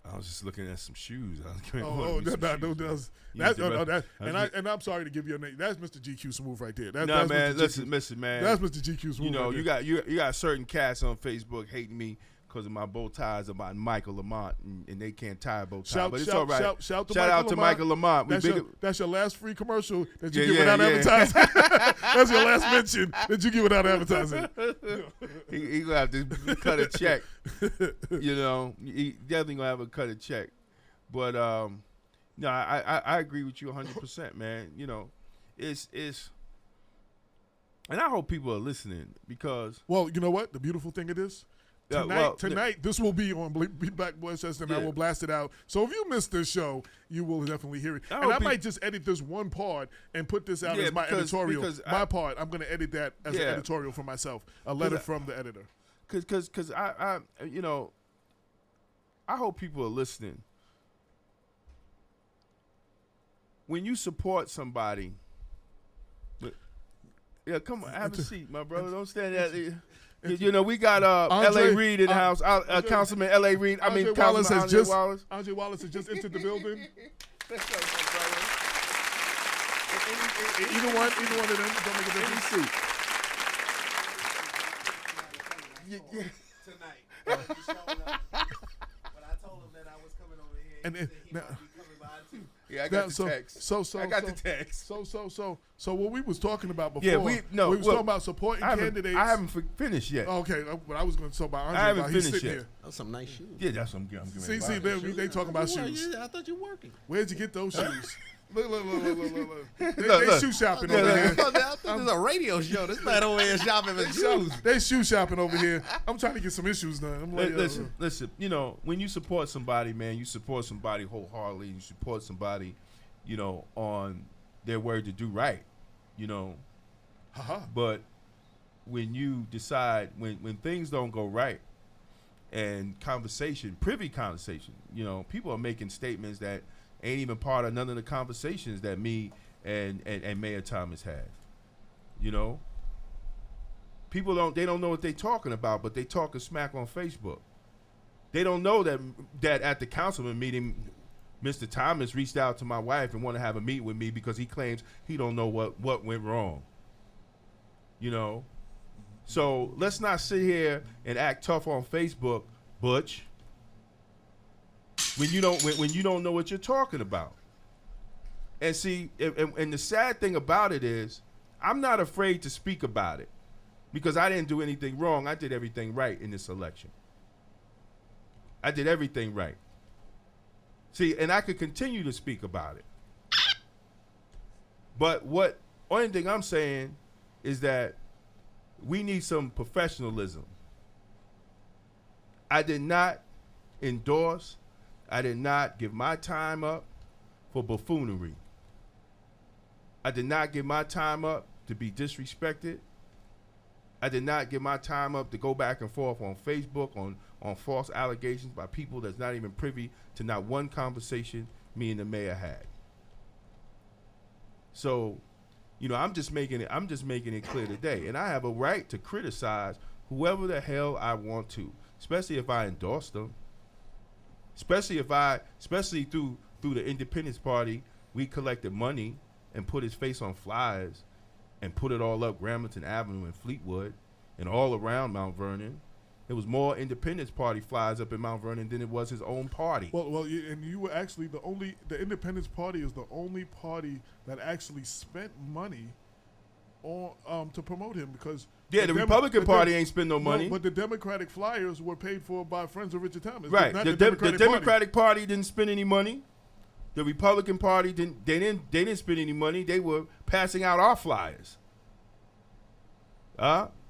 I was just looking at some shoes. And I'm sorry to give you a name. That's Mr. GQ Smooth right there. No, man, listen, man. That's Mr. GQ Smooth. You know, right you got certain cats on Facebook hating me because of my bow ties about Michael Lamont, and they can't tie a bow tie. But it's all right. Shout out to Michael Lamont. That's your last free commercial that you give without advertising. That's your last mention that you give without advertising. He gonna have to cut a check. You know, he definitely gonna have to cut a check. But no, I agree with you 100%, man. You know, it's and I hope people are listening because. Well, you know what? The beautiful thing it is. Tonight, this will be on Black Boys Fest, and I will blast it out. So if you missed this show, you will definitely hear it. I might just edit this one part and put this out as my editorial. I'm going to edit that as an editorial for myself, a letter from the editor. Because I you know, I hope people are listening. When you support somebody, come on, have a seat, my brother. Don't stand there. You know, we got L.A. Reid in the house. Councilman L.A. Reid. Andre Wallace has just entered the building. Either one of them. Don't make a difference. Tonight. But I told him that I was coming over here. And he said he might be coming by too. Yeah, I got the text. I got the text. So what we was talking about before, we was talking about supporting candidates. I haven't finished yet. Okay, but I was going to talk about Andre. I haven't finished yet. Those some nice shoes. Yeah, that's what I'm getting. See, they talking about shoes. I thought you were working. Where'd you get those shoes? Look. They shoe shopping over here. I thought this was a radio show. This man over here shopping for shoes. They shoe shopping over here. I'm trying to get some issues done. I'm like, listen. You know, when you support somebody, man, you support somebody wholeheartedly. You support somebody, you know, on their word to do right. You know, but when you decide when things don't go right, and privy conversation, you know, people are making statements that ain't even part of none of the conversations that me and Mayor Thomas had. You know, people don't know what they're talking about, but they talking smack on Facebook. They don't know that at the councilman meeting, Mr. Thomas reached out to my wife and wanted to have a meet with me because he claims he don't know what went wrong. You know, so let's not sit here and act tough on Facebook, Butch. When you don't know what you're talking about. And see, and the sad thing about it is, I'm not afraid to speak about it because I didn't do anything wrong. I did everything right in this election. I did everything right. See, and I could continue to speak about it. But only thing I'm saying is that we need some professionalism. I did not endorse. I did not give my time up for buffoonery. I did not give my time up to be disrespected. I did not give my time up to go back and forth on Facebook on false allegations by people that's not even privy to not one conversation me and the mayor had. So, you know, I'm just making it clear today. And I have a right to criticize whoever the hell I want to, especially if I endorse them. Especially through the Independence Party, we collected money and put his face on flyers and put it all up Grambleton Avenue and Fleetwood and all around Mount Vernon There was more Independence Party flyers up in Mount Vernon than it was his own party. And you were actually the Independence Party is the only party that actually spent money on to promote him, because the Republican Party ain't spend no money. No, but the Democratic flyers were paid for by friends of Richard Thomas. Right. Not The Democratic Party didn't spend any money. The Republican Party didn't spend any money. They were passing out our flyers.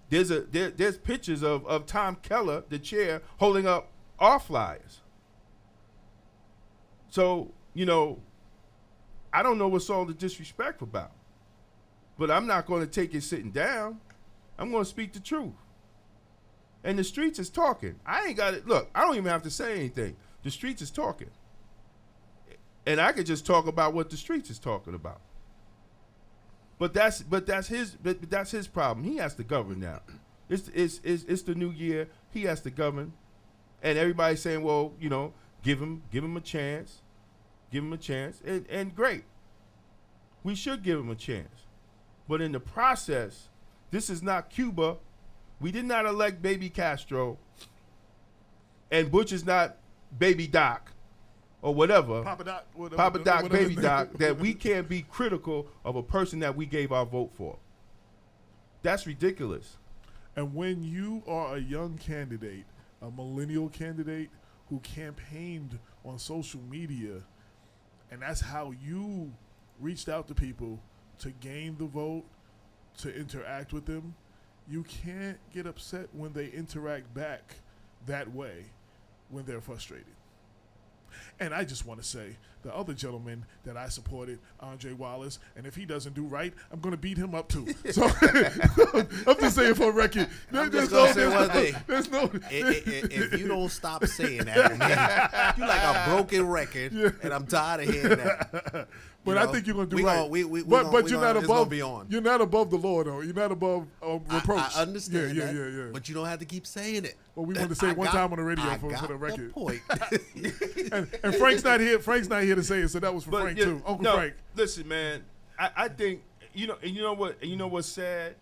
There's pictures of Tom Keller, the chair, holding up our flyers. So, I don't know what's all the disrespect about. But I'm not going to take it sitting down. I'm going to speak the truth. And the streets is talking. I ain't got it. Look, I don't even have to say anything. The streets is talking. And I could just talk about what the streets is talking about. But that's his problem. He has to govern now. It's the new year. He has to govern. And everybody's saying, well, give him a chance. Give him a chance. And great. We should give him a chance. But in the process, this is not Cuba. We did not elect Baby Castro. And Bush is not Baby Doc or whatever. Papa Doc, whatever Baby Doc, that we can't be critical of a person that we gave our vote for. That's ridiculous. And when you are a young candidate, a millennial candidate who campaigned on social media, and that's how you reached out to people to gain the vote, to interact with them, you can't get upset when they interact back that way when they're frustrated. And I just want to say, the other gentleman that I supported, Andre Wallace, and if he doesn't do right, I'm going to beat him up too. So I'm just saying for a record. I'm just going to say one thing. If you don't stop saying that, man, you like a broken record, and I'm tired of hearing that. But I think you're going to do right. But you're not above. You're not above the law, though. You're not above reproach. I understand that. Yeah. But you don't have to keep saying it. Well, we want to say it one time on the radio for the The record. point. and Frank's not here. Frank's not here to say it, so that was for Frank too. Uncle Frank. Listen, man. I think you know what's sad.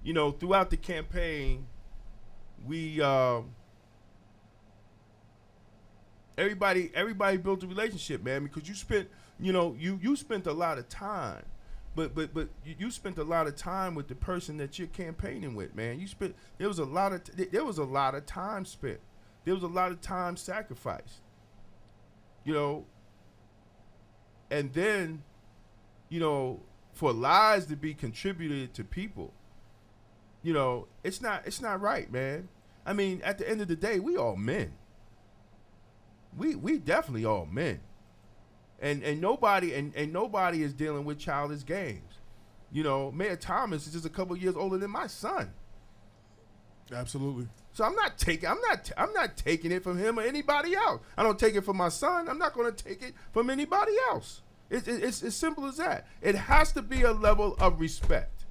Throughout the campaign, we everybody built a relationship, man, because you spent you spent a lot of time. But you spent a lot of time with the person that you're campaigning with, man. There was a lot of time spent. There was a lot of time sacrificed. And then, for lies to be contributed to people, it's not right, man. I mean, at the end of the day, we all men. We definitely all men. And nobody is dealing with childish games. Mayor Thomas is just a couple years older than my son. Absolutely. So I'm not taking it from him or anybody else. I don't take it from my son. I'm not going to take it from anybody else. It's as simple as that. It has to be a level of respect.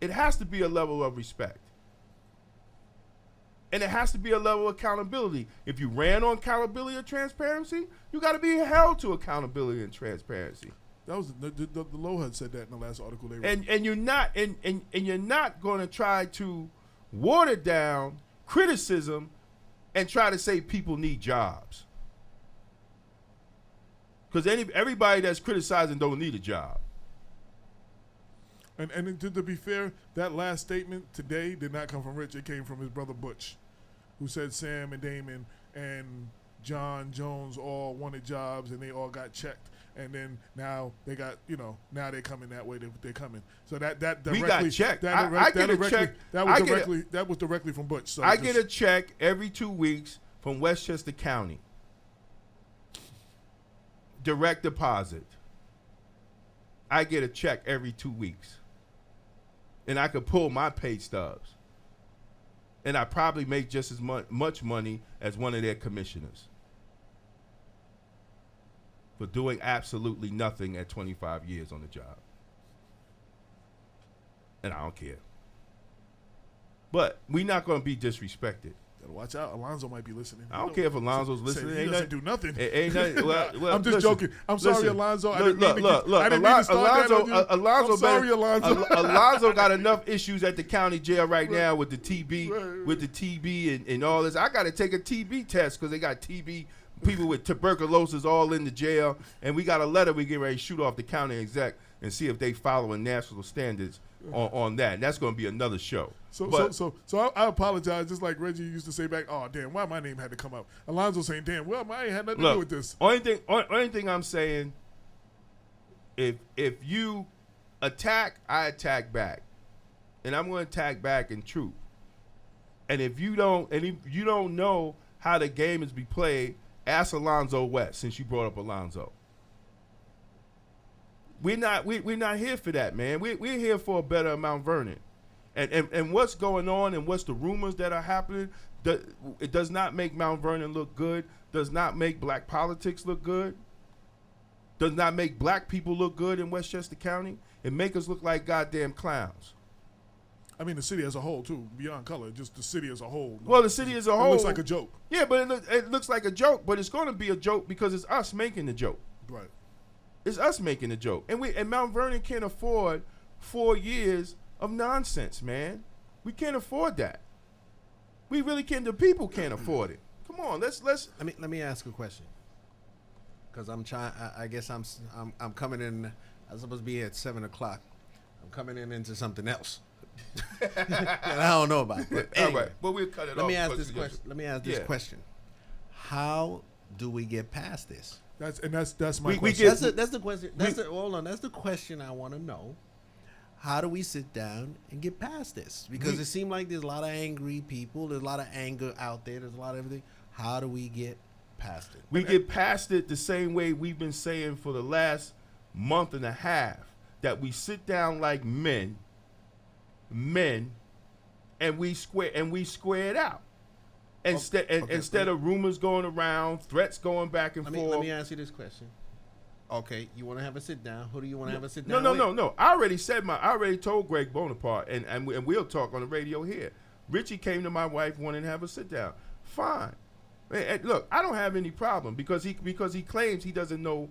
It has to be a level of respect. And it has to be a level of accountability. If you ran on accountability or transparency, you got to be held to accountability and transparency. That was the Low had said that in the last article they wrote. And you're not going to try to water down criticism and try to say people need jobs. Because everybody that's criticizing don't need a job. And to be fair, that last statement today did not come from Rich. It came from his brother Butch, who said Sam and Damon and John Jones all wanted jobs and they all got checked. And then now they got, now they're coming that way. They're coming. So that directly. We got checked. I get a check. That was directly from Butch. So I get a check every 2 weeks from Westchester County. Direct deposit. I get a check every 2 weeks. And I could pull my pay stubs. And I probably make just as much money as one of their commissioners for doing absolutely nothing at 25 years on the job. And I don't care. But we're not going to be disrespected. Gotta watch out. Alonzo might be listening. I don't care if Alonzo's Say listening. He Ain't doesn't do nothing. Ain't nothing. Well, I'm just listen, joking. I'm sorry, listen. Alonzo. I Look, didn't mean to look. I didn't mean to start that on you. Alonzo, I'm sorry, Alonzo. Alonzo got enough issues at the county jail right now with the TB, and all this. I got to take a TB test because they got TB people with tuberculosis all in the jail, and we got a letter we get ready to shoot off the county exec and see if they following national standards on that. And that's going to be another show. So I apologize. Just like Reggie used to say back, oh damn, why my name had to come up? Alonzo saying, damn, well, I ain't had nothing to do with this. Only thing I'm saying, if you attack, I attack back, and I'm going to attack back in truth. And if you don't know how the game is be played, ask Alonzo West. Since you brought up Alonzo, we're not here for that, man. We're here for a better Mount Vernon, and what's going on and what's the rumors that are happening. It does not make Mount Vernon look good. Does not make black politics look good. Does not make black people look good in Westchester County. It make us look like goddamn clowns. I mean, the city as a whole, too, beyond color, just the city as a whole. Well, the city as a whole. It looks like a joke. Yeah, but it looks like a joke, but it's going to be a joke because it's us making the joke. Right. It's us making the joke. And Mount Vernon can't afford 4 years of nonsense, man. We can't afford that. We really can't. The people can't afford it. Come on, let's. Let me ask a question. Because I'm trying. I guess I'm coming in. I'm supposed to be here at 7:00. I'm coming into something else. that I don't know about. But anyway, all right. Well, we'll cut it off. Let me ask this question. Question. How do we get past this? That's my question. That's the question. Hold on. That's the question I want to know. How do we sit down and get past this? Because it seems like there's a lot of angry people. There's a lot of anger out there. There's a lot of everything. How do we get past it? We get past it the same way we've been saying for the last month and a half, that we sit down like men, and we square it out. Instead of rumors going around, threats going back and forth. Let me ask you this question. Okay, you want to have a sit down? Who do you want to have a sit down? No. I already told Greg Bonaparte, and we'll talk on the radio here. Richie came to my wife wanting to have a sit down. Fine. And look, I don't have any problem because he claims he doesn't know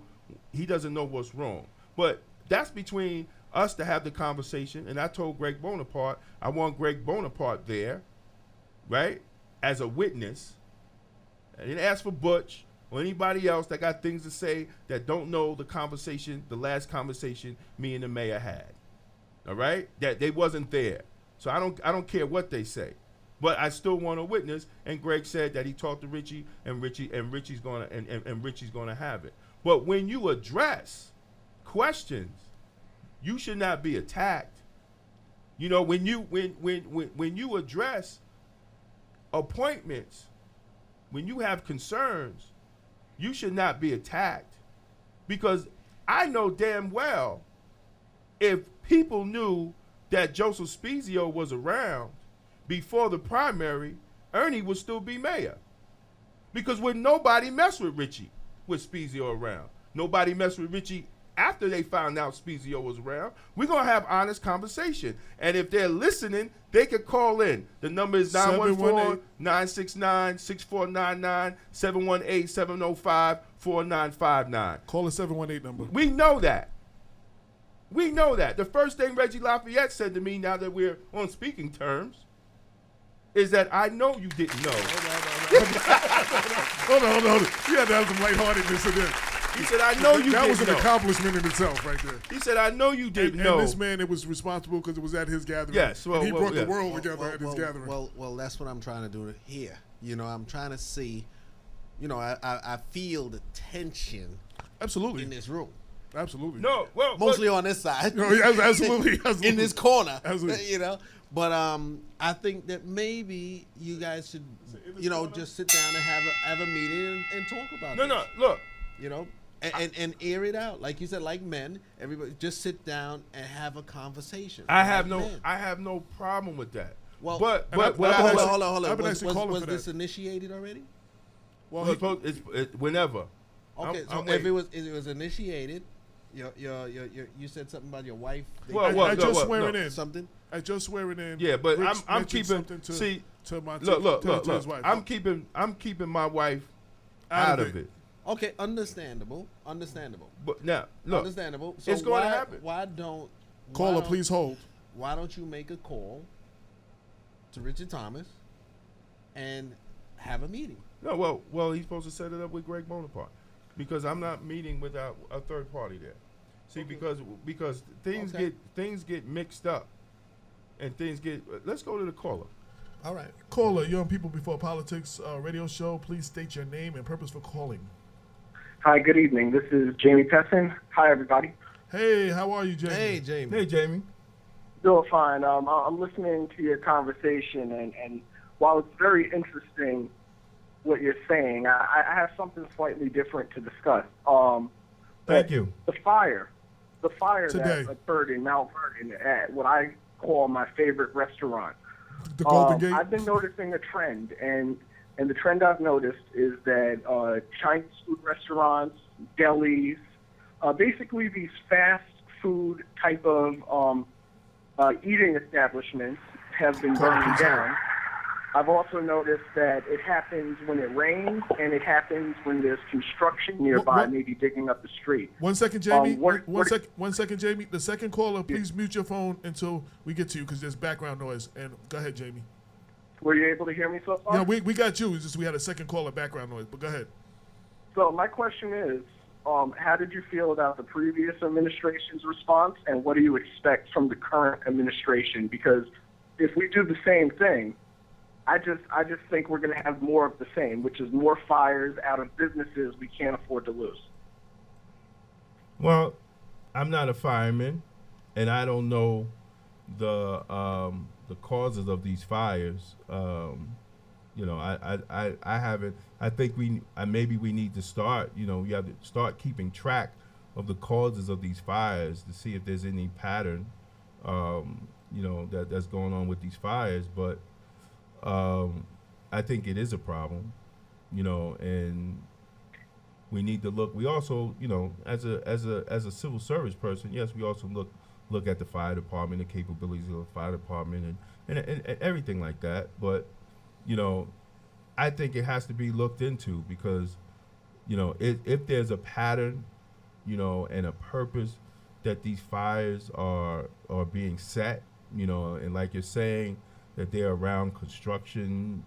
what's wrong. But that's between us to have the conversation. And I told Greg Bonaparte I want Greg Bonaparte there, right, as a witness. I didn't ask for Butch or anybody else that got things to say that don't know the last conversation me and the mayor had. All right? That they wasn't there. So I don't care what they say. But I still want a witness, and Greg said that he talked to Richie, and Richie's gonna have it. But when you address questions, you should not be attacked. You know, when you address appointments, when you have concerns, you should not be attacked. Because I know damn well if people knew that Joseph Spezio was around before the primary, Ernie would still be mayor. Because when nobody messed with Richie with Spezio around, nobody messed with Richie after they found out Spezio was around. We're going to have honest conversation. And if they're listening, they could call in. The number is 914-969-6499, 718-705-4959. Call the 718 number. We know that. The first thing Reggie Lafayette said to me, now that we're on speaking terms, is that I know you didn't know. Hold on. You had to have some lightheartedness in there. He said, I know you didn't know. That was an accomplishment in itself right there. He said, I know you didn't know. And this man, it was responsible because it was at his gathering. Yes. Well, and he brought the world together at his gathering. Well, that's what I'm trying to do here. You know, I'm trying to see, you know, I feel the tension absolutely in this room. Absolutely. No, well. Mostly on this side. No, absolutely. In this corner. Absolutely. You know. But I think that maybe you guys should, you know, just sit down and have a meeting and talk about it. No, look. You know, and air it out. Like you said, like men, everybody just sit down and have a conversation. I have no problem with that. Well, but hold on. I've been actually calling was for this that. initiated already? Well, it's whenever. Okay, so if it was initiated, you said something about your wife. I just swearing in. Something. I just swearing in. Yeah, but Rich I'm mentioned keeping. something to See, to my Look. to his wife. I'm keeping my wife out of it. Okay, understandable. But now, look, Understandable. So it's going to happen. Caller, please hold. Why don't you make a call to Richard Thomas and have a meeting? No, well, he's supposed to set it up with Greg Bonaparte, because I'm not meeting without a third party there. See, because things get mixed up, and things get. Let's go to the caller. All right. Caller, Young People Before Politics radio show. Please state your name and purpose for calling. Hi, good evening. This is Jamie Pessin. Hi, everybody. Hey, how are you, Jamie? Hey, Jamie. Hey, Jamie. Doing fine. I'm listening to your conversation, and while it's very interesting what you're saying, I have something slightly different to discuss. Thank you. The fire Today. that occurred in Mount Vernon at what I call my favorite restaurant. The Golden Gate. I've been noticing a trend, and the trend I've noticed is that Chinese food restaurants, delis, basically these fast food type of eating establishments have been burning down. I've also noticed that it happens when it rains, and it happens when there's construction nearby, maybe digging up the street. 1 second, Jamie. What- 1 second, Jamie. The second caller, please mute your phone until we get to you because there's background noise. And go ahead, Jamie. Were you able to hear me so far? Yeah, we got you. It's just we had a second caller background noise. But go ahead. So my question is, how did you feel about the previous administration's response, and what do you expect from the current administration? Because if we do the same thing, I just think we're going to have more of the same, which is more fires out of businesses we can't afford to lose. Well, I'm not a fireman, and I don't know the causes of these fires. I haven't. I think maybe we need to start. We have to start keeping track of the causes of these fires to see if there's any pattern. That's going on with these fires, but. I think it is a problem, and we need to look. We also, as a civil service person, yes, we also look at the fire department, the capabilities of the fire department, and everything like that. But, I think it has to be looked into because, if there's a pattern, and a purpose that these fires are being set, and like you're saying, that they're around construction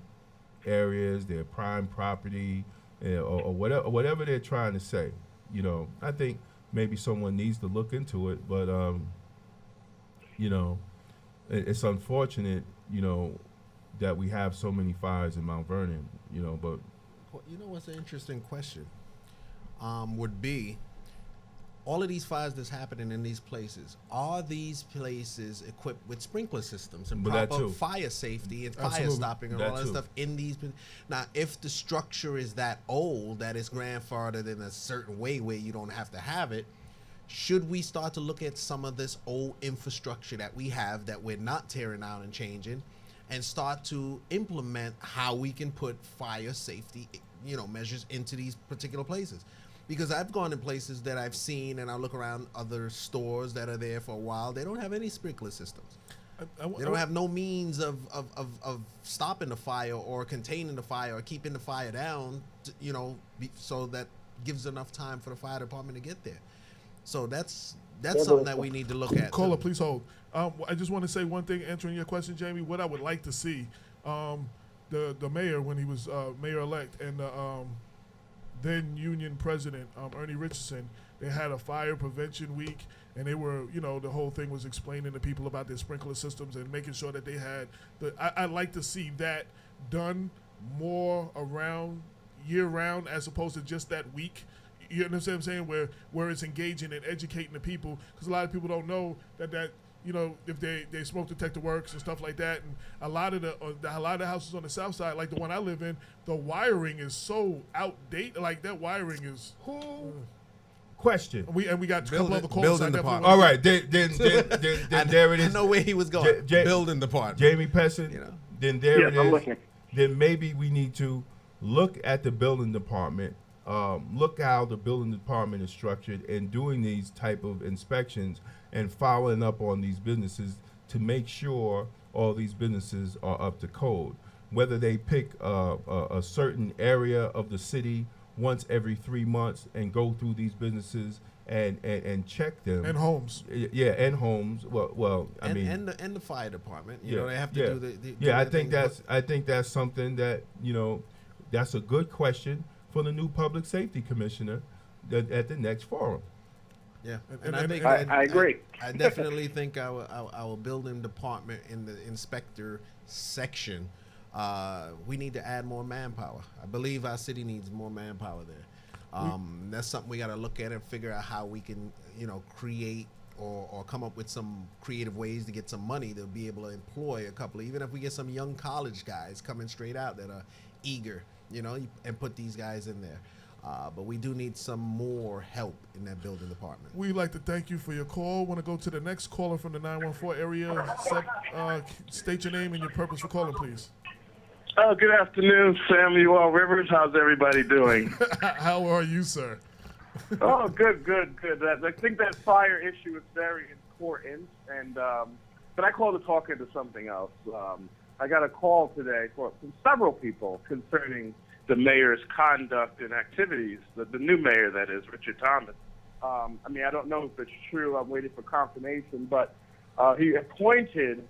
areas, they're prime property, or whatever they're trying to say. I think maybe someone needs to look into it, but it's unfortunate, that we have so many fires in Mount Vernon, but What's an interesting question would be, all of these fires that's happening in these places, are these places equipped with sprinkler systems and proper fire safety and fire stopping and all that stuff in these? Now, if the structure is that old, that is grandfathered in a certain way where you don't have to have it, should we start to look at some of this old infrastructure that we have that we're not tearing out and changing, and start to implement how we can put fire safety, measures into these particular places? Because I've gone to places that I've seen, and I look around other stores that are there for a while. They don't have any sprinkler systems. They don't have no means of stopping the fire or containing the fire or keeping the fire down, so that gives enough time for the fire department to get there. So that's something that we need to look at. Caller, please hold. I just want to say one thing, answering your question, Jamie. What I would like to see, the mayor when he was mayor-elect and the then union president, Ernie Richardson, they had a fire prevention week, and they were, the whole thing was explaining to people about their sprinkler systems and making sure that they had I'd like to see that done more around year-round as opposed to just that week. You understand what I'm saying? Where it's engaging and educating the people, because a lot of people don't know that if they smoke detector works and stuff like that, and a lot of the houses on the south side, like the one I live in, the wiring is so outdated. Like that wiring is. Question. We got a couple other calls. Building department. All right, then there it is. I know where he was going. Building department. Jamie Pessin. Then there Yes, it I'm is. listening. Then maybe we need to look at the building department. Look how the building department is structured and doing these type of inspections and following up on these businesses to make sure all these businesses are up to code. whether they pick a certain area of the city once every 3 months and go through these businesses and check them. And homes. Yeah, and homes. Well, I mean, and the fire department. You know, they have to yeah. do the Yeah, I the think thing. that's something that, that's a good question for the new public safety commissioner at the next forum. Yeah, And- I and- think I agree. I definitely think our building department in the inspector section, we need to add more manpower. I believe our city needs more manpower there. That's something we got to look at and figure out how we can, create or come up with some creative ways to get some money to be able to employ a couple. Even if we get some young college guys coming straight out that are eager, and put these guys in there. But we do need some more help in that building department. We'd like to thank you for your call. Want to go to the next caller from the 914 area. State your name and your purpose for calling, please. Oh, good afternoon, Samuel Rivers. How's everybody doing? How are you, sir? Oh, good. I think that fire issue is very important, and but I called to talk into something else. I got a call today from several people concerning the mayor's conduct and activities, the new mayor, that is, Richard Thomas. I don't know if it's true. I'm waiting for confirmation, but he appointed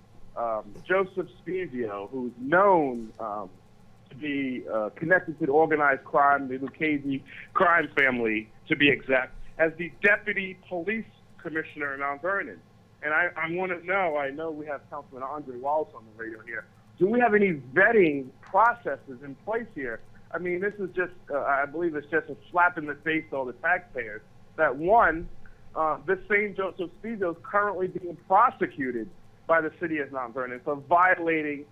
Joseph Spezio, who's known to be connected to the organized crime, the Lucchese crime family, to be exact, as the deputy police commissioner in Mount Vernon. And I want to know, I know we have Councilman Andre Wallace on the radio here, do we have any vetting processes in place here? I mean, this is just, I believe it's just a slap in the face to all the taxpayers, that one, this same Joseph Spezio is currently being prosecuted by the city of Mount Vernon for violating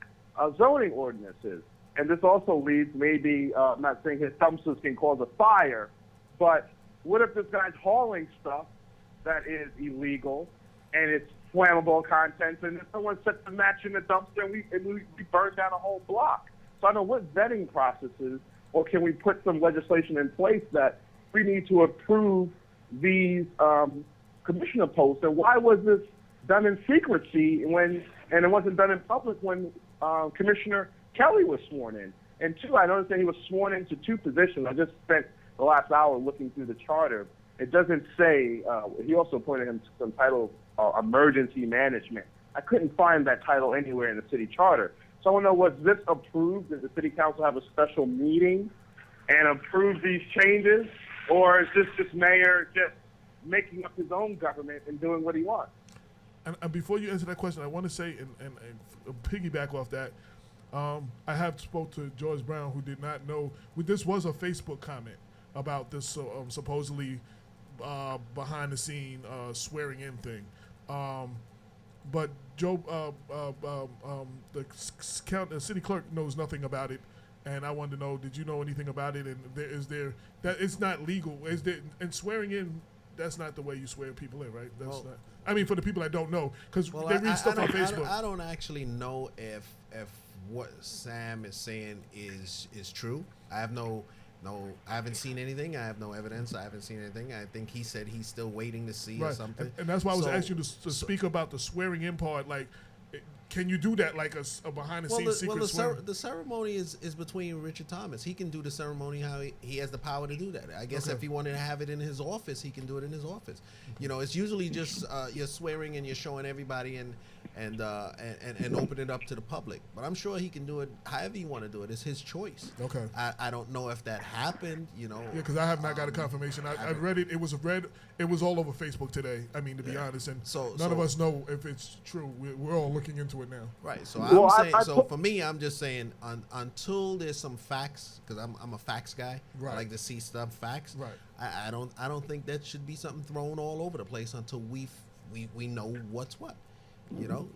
zoning ordinances. And this also leads, maybe, I'm not saying his dumpsters can cause a fire, but what if this guy's hauling stuff that is illegal and it's flammable contents, and if someone sets a match in the dumpster and we burn down a whole block? So I don't know what vetting processes, or can we put some legislation in place that we need to approve these commissioner posts? And why was this done in secrecy and it wasn't done in public when Commissioner Kelly was sworn in? And two, I noticed that he was sworn into two positions. I just spent the last hour looking through the charter. It doesn't say, he also appointed him to some title, emergency management. I couldn't find that title anywhere in the city charter. So I want to know, was this approved? Did the city council have a special meeting and approve these changes? Or is this mayor just making up his own government and doing what he wants? And before you answer that question, I want to say, and piggyback off that, I have spoke to George Brown, who did not know. This was a Facebook comment about this supposedly behind the scene swearing in thing. But Joe, the city clerk knows nothing about it, and I wanted to know: did you know anything about it? And is there that it's not legal? Is there, and swearing in? That's not the way you swear people in, right? That's not. I mean, for the people that don't know, because they read stuff on Facebook. I don't actually know if what Sam is saying is true. I have no. I haven't seen anything. I have no evidence. I haven't seen anything. I think he said he's still waiting to see or something. And that's why I was asking you to speak about the swearing in part. Like, can you do that like a behind the scenes secret swearing? The ceremony is between Richard Thomas. He can do the ceremony how he has the power to do that. I guess if he wanted to have it in his office, he can do it in his office. You know, it's usually just you're swearing and you're showing everybody and open it up to the public. But I'm sure he can do it however you want to do it. It's his choice. Okay. I don't know if that happened. You know. Yeah, because I have not got a confirmation. I read it. It was all over Facebook today. I mean, to be honest, and none of us know if it's true. We're all looking into it now. Right. So I'm saying. So for me, I'm just saying until there's some facts, because I'm a facts guy. Right. I like to see stuff facts. Right. I don't think that should be something thrown all over the place until we know what's what. You know.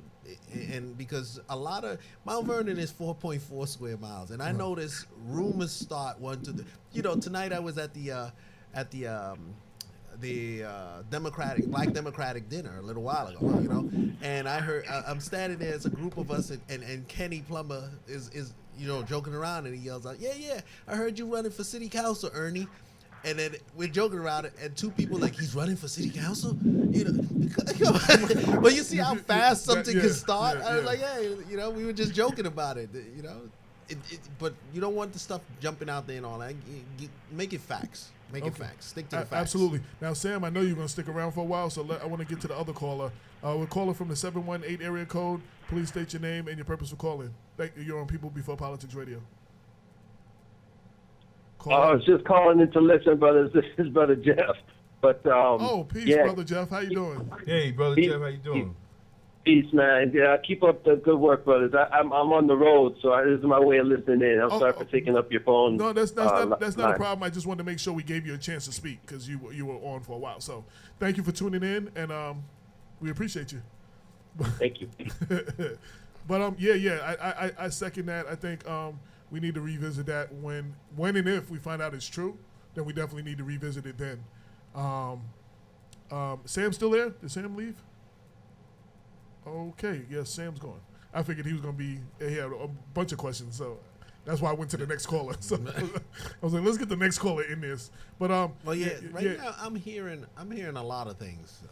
And because a lot of Mount Vernon is 4.4 square miles, and I noticed rumors start tonight I was at the Black Democratic dinner a little while ago, you know, and I heard I'm standing there as a group of us, and Kenny Plummer is joking around, and he yells out, yeah, I heard you running for city council, Ernie. And then we're joking around it, and two people like, he's running for city council? You know, come on. Well, you see how fast something can start? I was like, hey, we were just joking about it, you know? But you don't want the stuff jumping out there and all that. Make it facts. Make it facts. Stick to the facts. Absolutely. Now, Sam, I know you're going to stick around for a while, so I want to get to the other caller. We're calling from the 718 area code. Please state your name and your purpose for calling. Thank you. You're on People Before Politics Radio. I was just calling in to listen, brothers. This is Brother Jeff. But peace, Brother Jeff. How you doing? Hey, Brother Jeff, how you doing? Peace, man. Yeah, keep up the good work, brothers. I'm on the road, so this is my way of listening in. I'm sorry for taking up your phone. No, that's not a problem. I just wanted to make sure we gave you a chance to speak because you were on for a while. So thank you for tuning in, and we appreciate you. Thank you. But I second that. I think we need to revisit that when and if we find out it's true, then we definitely need to revisit it then. Sam's still there? Did Sam leave? Okay, yes, Sam's gone. I figured he was going to be, he had a bunch of questions, so that's why I went to the next caller. So I was like, let's get the next caller in this. But now I'm hearing a lot of things.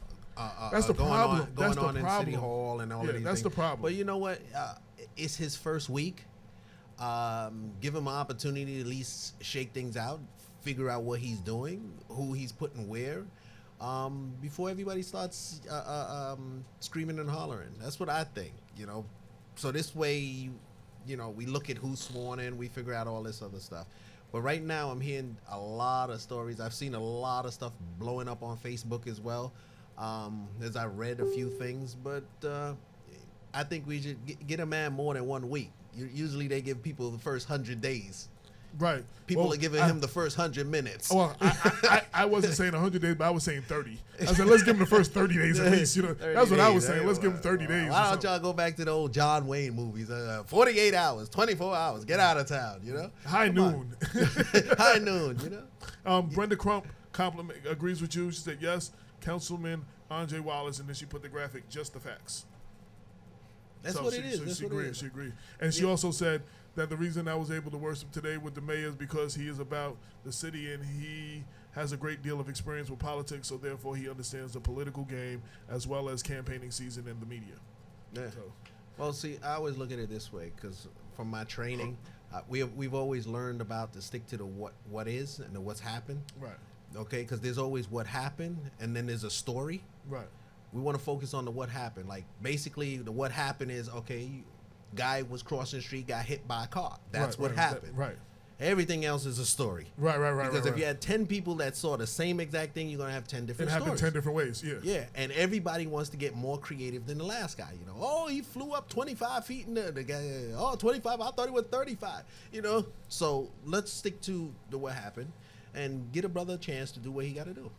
That's the problem. Going on in City Hall and all of these that's things. the problem. But you know what? It's his first week. Give him an opportunity to at least shake things out, figure out what he's doing, who he's putting where, before everybody starts screaming and hollering. That's what I think, you know. So this way, we look at who's sworn in, we figure out all this other stuff. But right now, I'm hearing a lot of stories. I've seen a lot of stuff blowing up on Facebook as well, as I read a few things. But I think we should get a man more than 1 week. Usually they give people the first 100 days. Right. People are giving him the first 100 minutes. Well, I wasn't saying 100 days, but I was saying 30. I said, let's give him the first 30 days at least. That's what I was saying. Let's give him 30 days. Why don't y'all go back to the old John Wayne movies? 48 hours, 24 hours, get out of town, High noon. High noon, Brenda Crump agrees with you. She said, yes, Councilman Andre Wallace, and then she put the graphic, just the facts. That's what it is. She agreed. And she also said that the reason I was able to worship today with the mayor is because he is about the city and he has a great deal of experience with politics, so therefore he understands the political game as well as campaigning season and the media. Yeah. So. Well, see, I always look at it this way because from my training, we've always learned about to stick to the what is and the what's happened. Right. Okay, because there's always what happened and then there's a story. Right. We want to focus on the what happened. Like, basically, the what happened is, okay, guy was crossing the street, got hit by a car. That's what happened. Right. Everything else is a story. Right. Because if you had 10 people that saw the same exact thing, you're going to have 10 different stories. It happened 10 different ways, yeah. Yeah, and everybody wants to get more creative than the last guy, Oh, he flew up 25 feet in the guy, 25, I thought he was 35, So let's stick to the what happened and get a brother a chance to do what he got to do.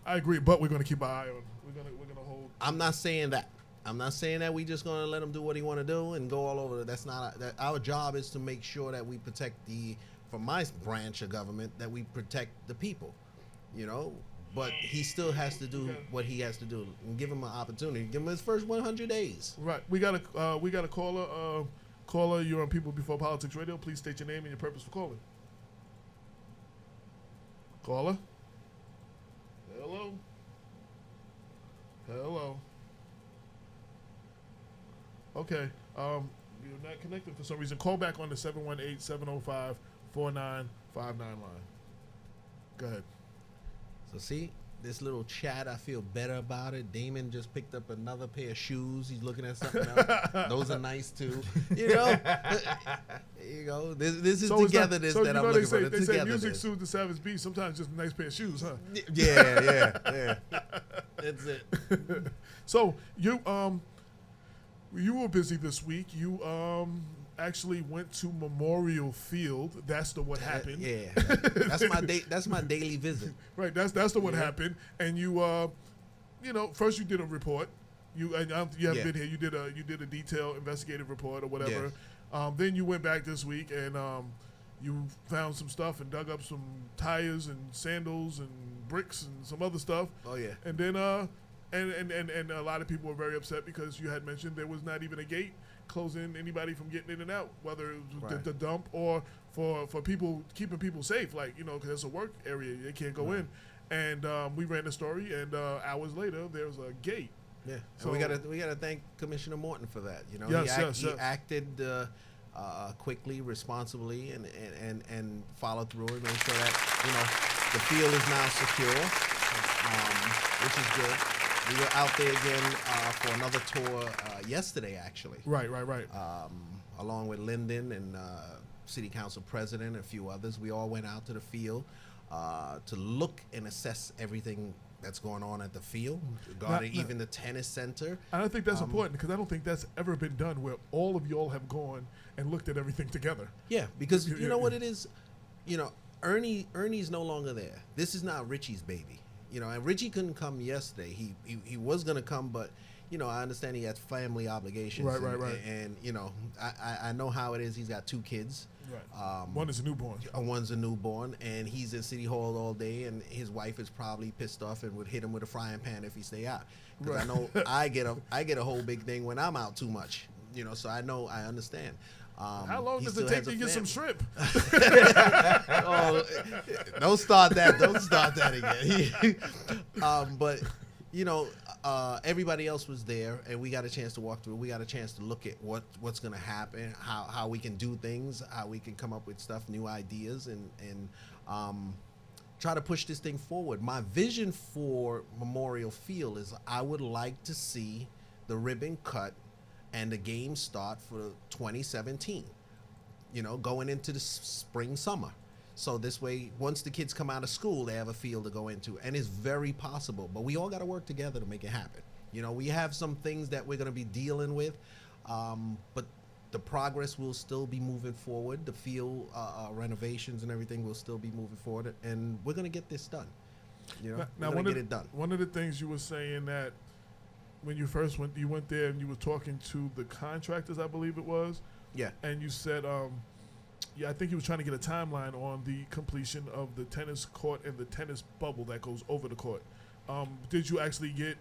I agree, but we're going to keep our eye on. We're going to hold. I'm not saying that. I'm not saying that we just going to let him do what he want to do and go all over. That's not our job. Is to make sure that we protect from my branch of government, that we protect the people, But he still has to do what he has to do and give him an opportunity. Give him his first 100 days. Right. We got a caller. Caller, you're on People Before Politics Radio. Please state your name and your purpose for calling. Caller. Hello. Okay. You're not connected for some reason. Call back on the 718-705-4959 line. Go ahead. So see, this little chat, I feel better about it. Damon just picked up another pair of shoes. He's looking at something else. Those are nice too. There you go. This is togetherness that I'm looking for. They say music soothes the savage beast. Sometimes just a nice pair of shoes, huh? Yeah. That's it. So you were busy this week. You actually went to Memorial Field. That's the what happened. Yeah, that's my daily visit. Right. That's the what happened. And you, first you did a report. You haven't been here. You did a detailed investigative report or whatever. Yeah. Then you went back this week and you found some stuff and dug up some tires and sandals and bricks and some other stuff. Oh yeah. And then and a lot of people were very upset because you had mentioned there was not even a gate closing anybody from getting in and out, whether it was the dump or for people, keeping people safe, because it's a work area, they can't go in. And we ran the story, and hours later there's a gate. Yeah, so we gotta thank Commissioner Morton for that. He acted quickly, responsibly, and follow through and make sure that the field is now secure, which is good. We were out there again for another tour yesterday, actually. Right. Along with Lyndon and City Council President and a few others. We all went out to the field to look and assess everything that's going on at the field, regarding even the tennis center. And I think that's important because I don't think that's ever been done where all of y'all have gone and looked at everything together. Yeah, because you know what it is? Ernie's no longer there. This is not Richie's baby. And Richie couldn't come yesterday. He was going to come, but I understand he has family obligations. Right. And I know how it is. He's got 2 kids. Right. One is a newborn. One's a newborn, and he's in City Hall all day, and his wife is probably pissed off and would hit him with a frying pan if he stay out. Because I know I get a whole big thing when I'm out too much. So I understand. How long does it take to get some shrimp? Oh, don't start that again. But everybody else was there, and we got a chance to walk through. We got a chance to look at what's going to happen, how we can do things, how we can come up with stuff, new ideas, and try to push this thing forward. My vision for Memorial Field is I would like to see the ribbon cut and the game start for 2017, going into the spring, summer. So this way, once the kids come out of school, they have a field to go into. And it's very possible, but we all got to work together to make it happen. We have some things that we're going to be dealing with, but the progress will still be moving forward. The field renovations and everything will still be moving forward, and we're going to get this done. We're going to get it done. One of the things you were saying that when you first went there and you were talking to the contractors, I believe it was. Yeah. And you said, I think you were trying to get a timeline on the completion of the tennis court and the tennis bubble that goes over the court. Did you actually get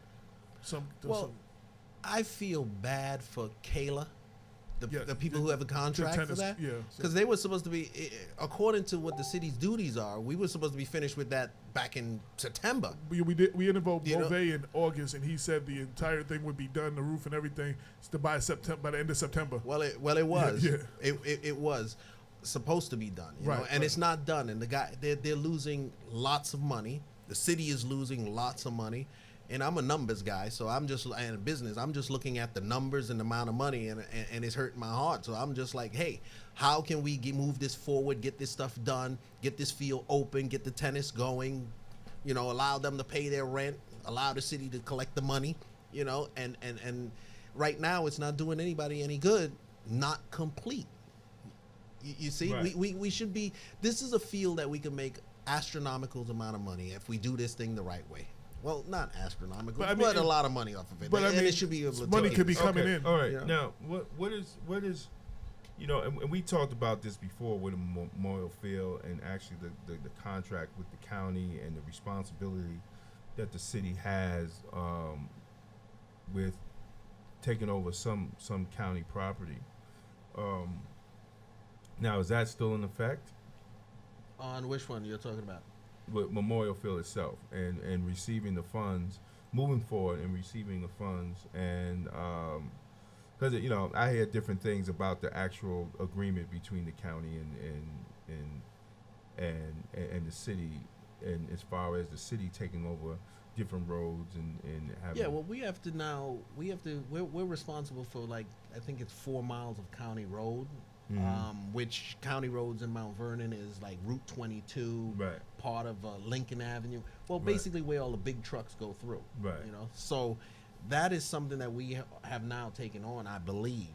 some? I feel bad for Kayla, the people who have a contract tennis, for that. Yeah. Because they were supposed to be, according to what the city's duties are, we were supposed to be finished with that back in September. We interviewed Beauvais in August, and he said the entire thing would be done, the roof and everything, by the end of September. Well, it was. Yeah. It was supposed to be done, and it's not done. And they're losing lots of money. The city is losing lots of money. And I'm a numbers guy, so I'm just in business. I'm just looking at the numbers and the amount of money, and it's hurting my heart. So I'm just like, hey, how can we move this forward, get this stuff done, get this field open, get the tennis going, allow them to pay their rent, allow the city to collect the money, and right now it's not doing anybody any good, not complete. You see, right. we should be. This is a field that we can make astronomical amount of money if we do this thing the right way. Well, not astronomical, but a lot of money off of it. But it should be able to money could be coming in. All right. Now, what is and we talked about this before with the Memorial Field and actually the contract with the county and the responsibility that the city has with taking over some county property. Now, is that still in effect? On which one you're talking about? With Memorial Field itself and receiving the funds, moving forward and receiving the funds, and because I hear different things about the actual agreement between the county and the city, and as far as the city taking over different roads and having. Yeah, well, we're responsible for, like, I think it's 4 miles of county road. Which county roads in Mount Vernon is like Route 22, right. Part of Lincoln Avenue. Well, basically where all the big trucks go through. Right. So that is something that we have now taken on, I believe.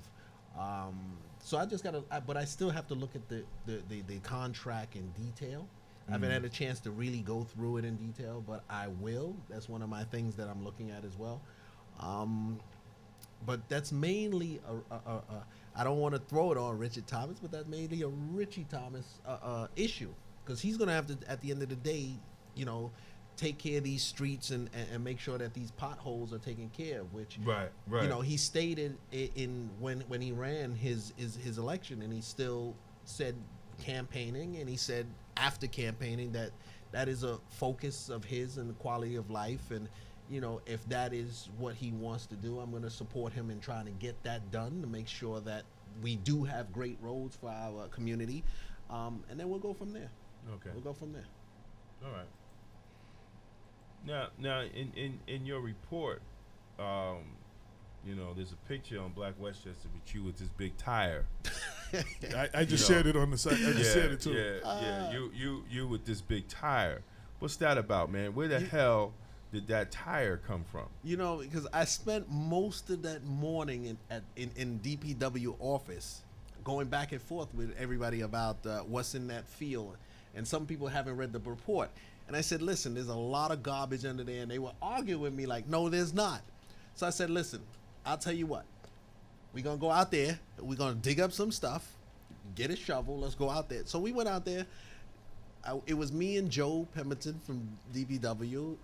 So I just but I still have to look at the contract in detail. I haven't had a chance to really go through it in detail, but I will. That's one of my things that I'm looking at as well. But that's mainly I don't want to throw it on Richard Thomas, but that's mainly a Richie Thomas issue, because he's going to have to, at the end of the day, take care of these streets and make sure that these potholes are taken care of. Which, right. He stated when he ran his election, and he still said campaigning, and he said after campaigning that is a focus of his and the quality of life. And if that is what he wants to do, I'm going to support him in trying to get that done, to make sure that we do have great roads for our community, and then we'll go from there. Okay. We'll go from there. All right. Now, in your report, there's a picture on Black Westchester with you with this big tire. I just shared it on the site. I just shared it too. Yeah. You with this big tire. What's that about, man? Where the hell did that tire come from? Because I spent most of that morning in DPW office going back and forth with everybody about what's in that field, and some people haven't read the report. And I said, listen, there's a lot of garbage under there, and they were arguing with me like, no, there's not. So I said, listen, I'll tell you what. We're going to go out there. We're going to dig up some stuff, get a shovel. Let's go out there. So we went out there. It was me and Joe Pemberton from DPW,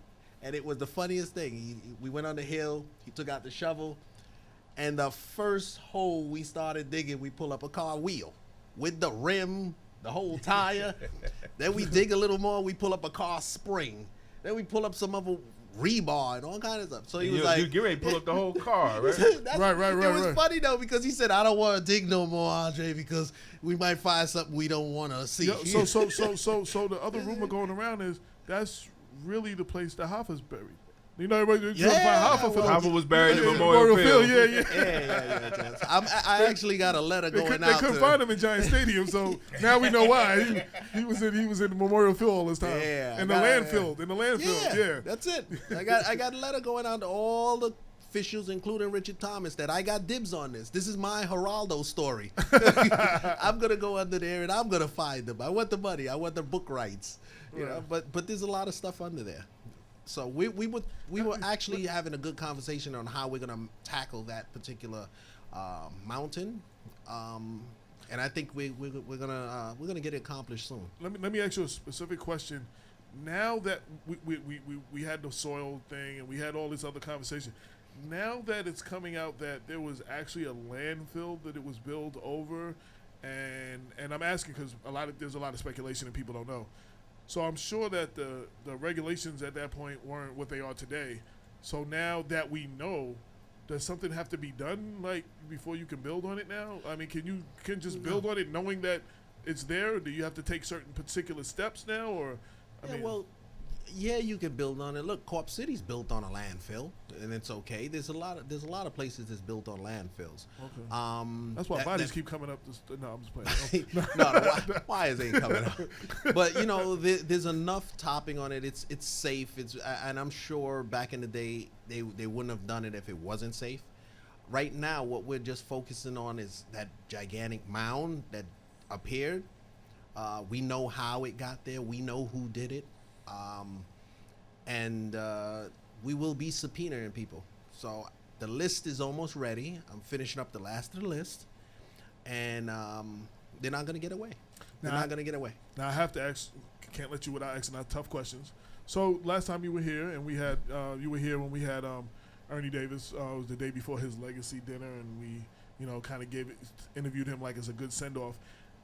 and it was the funniest thing. We went on the hill. He took out the shovel, and the first hole we started digging, we pull up a car wheel with the rim, the whole tire. Then we dig a little more. We pull up a car spring. Then we pull up some other rebar and all kinds of stuff. So he was like, "You get ready to pull up the whole car, right?" Right. It was funny though because he said, "I don't want to dig no more, Andre, because we might find something we don't want to see." So the other rumor going around is that's really the place that Hoffa's buried. Everybody trying to find Hoffa. Hoffa was buried in Memorial Field. Yeah. I actually got a letter going out. They couldn't find him in Giant Stadium, so now we know why. He was in the Memorial Field all this time. Yeah, in the landfill. Yeah, that's it. I got a letter going out to all the officials, including Richard Thomas, that I got dibs on this. This is my Geraldo story. I'm gonna go under there and I'm gonna find them. I want the money. I want the book rights. But there's a lot of stuff under there. So we were actually having a good conversation on how we're gonna tackle that particular mountain, and I think we're gonna get it accomplished soon. Let me ask you a specific question. Now that we had the soil thing and we had all this other conversation, now that it's coming out that there was actually a landfill that it was built over, and I'm asking because there's a lot of speculation and people don't know. So I'm sure that the regulations at that point weren't what they are today. So now that we know, does something have to be done like before you can build on it now? I mean, can you just build on it knowing that it's there? Or do you have to take certain particular steps now? Or Yeah, you can build on it. Look, Corp City's built on a landfill, and it's okay. There's a lot of places that's built on landfills. Okay. That's why bodies keep coming up. No, I'm just playing. No, wires ain't coming up. But there's enough topping on it. It's safe. And I'm sure back in the day they wouldn't have done it if it wasn't safe. Right now, what we're just focusing on is that gigantic mound that appeared. We know how it got there. We know who did it. And we will be subpoenaing people. So the list is almost ready. I'm finishing up the last of the list, and they're not going to get away. They're not going to get away. Now I have to ask. Can't let you without asking our tough questions. So last time you were here, and we had you were here when we had Ernie Davis. It was the day before his legacy dinner, and we kind of interviewed him like as a good send off.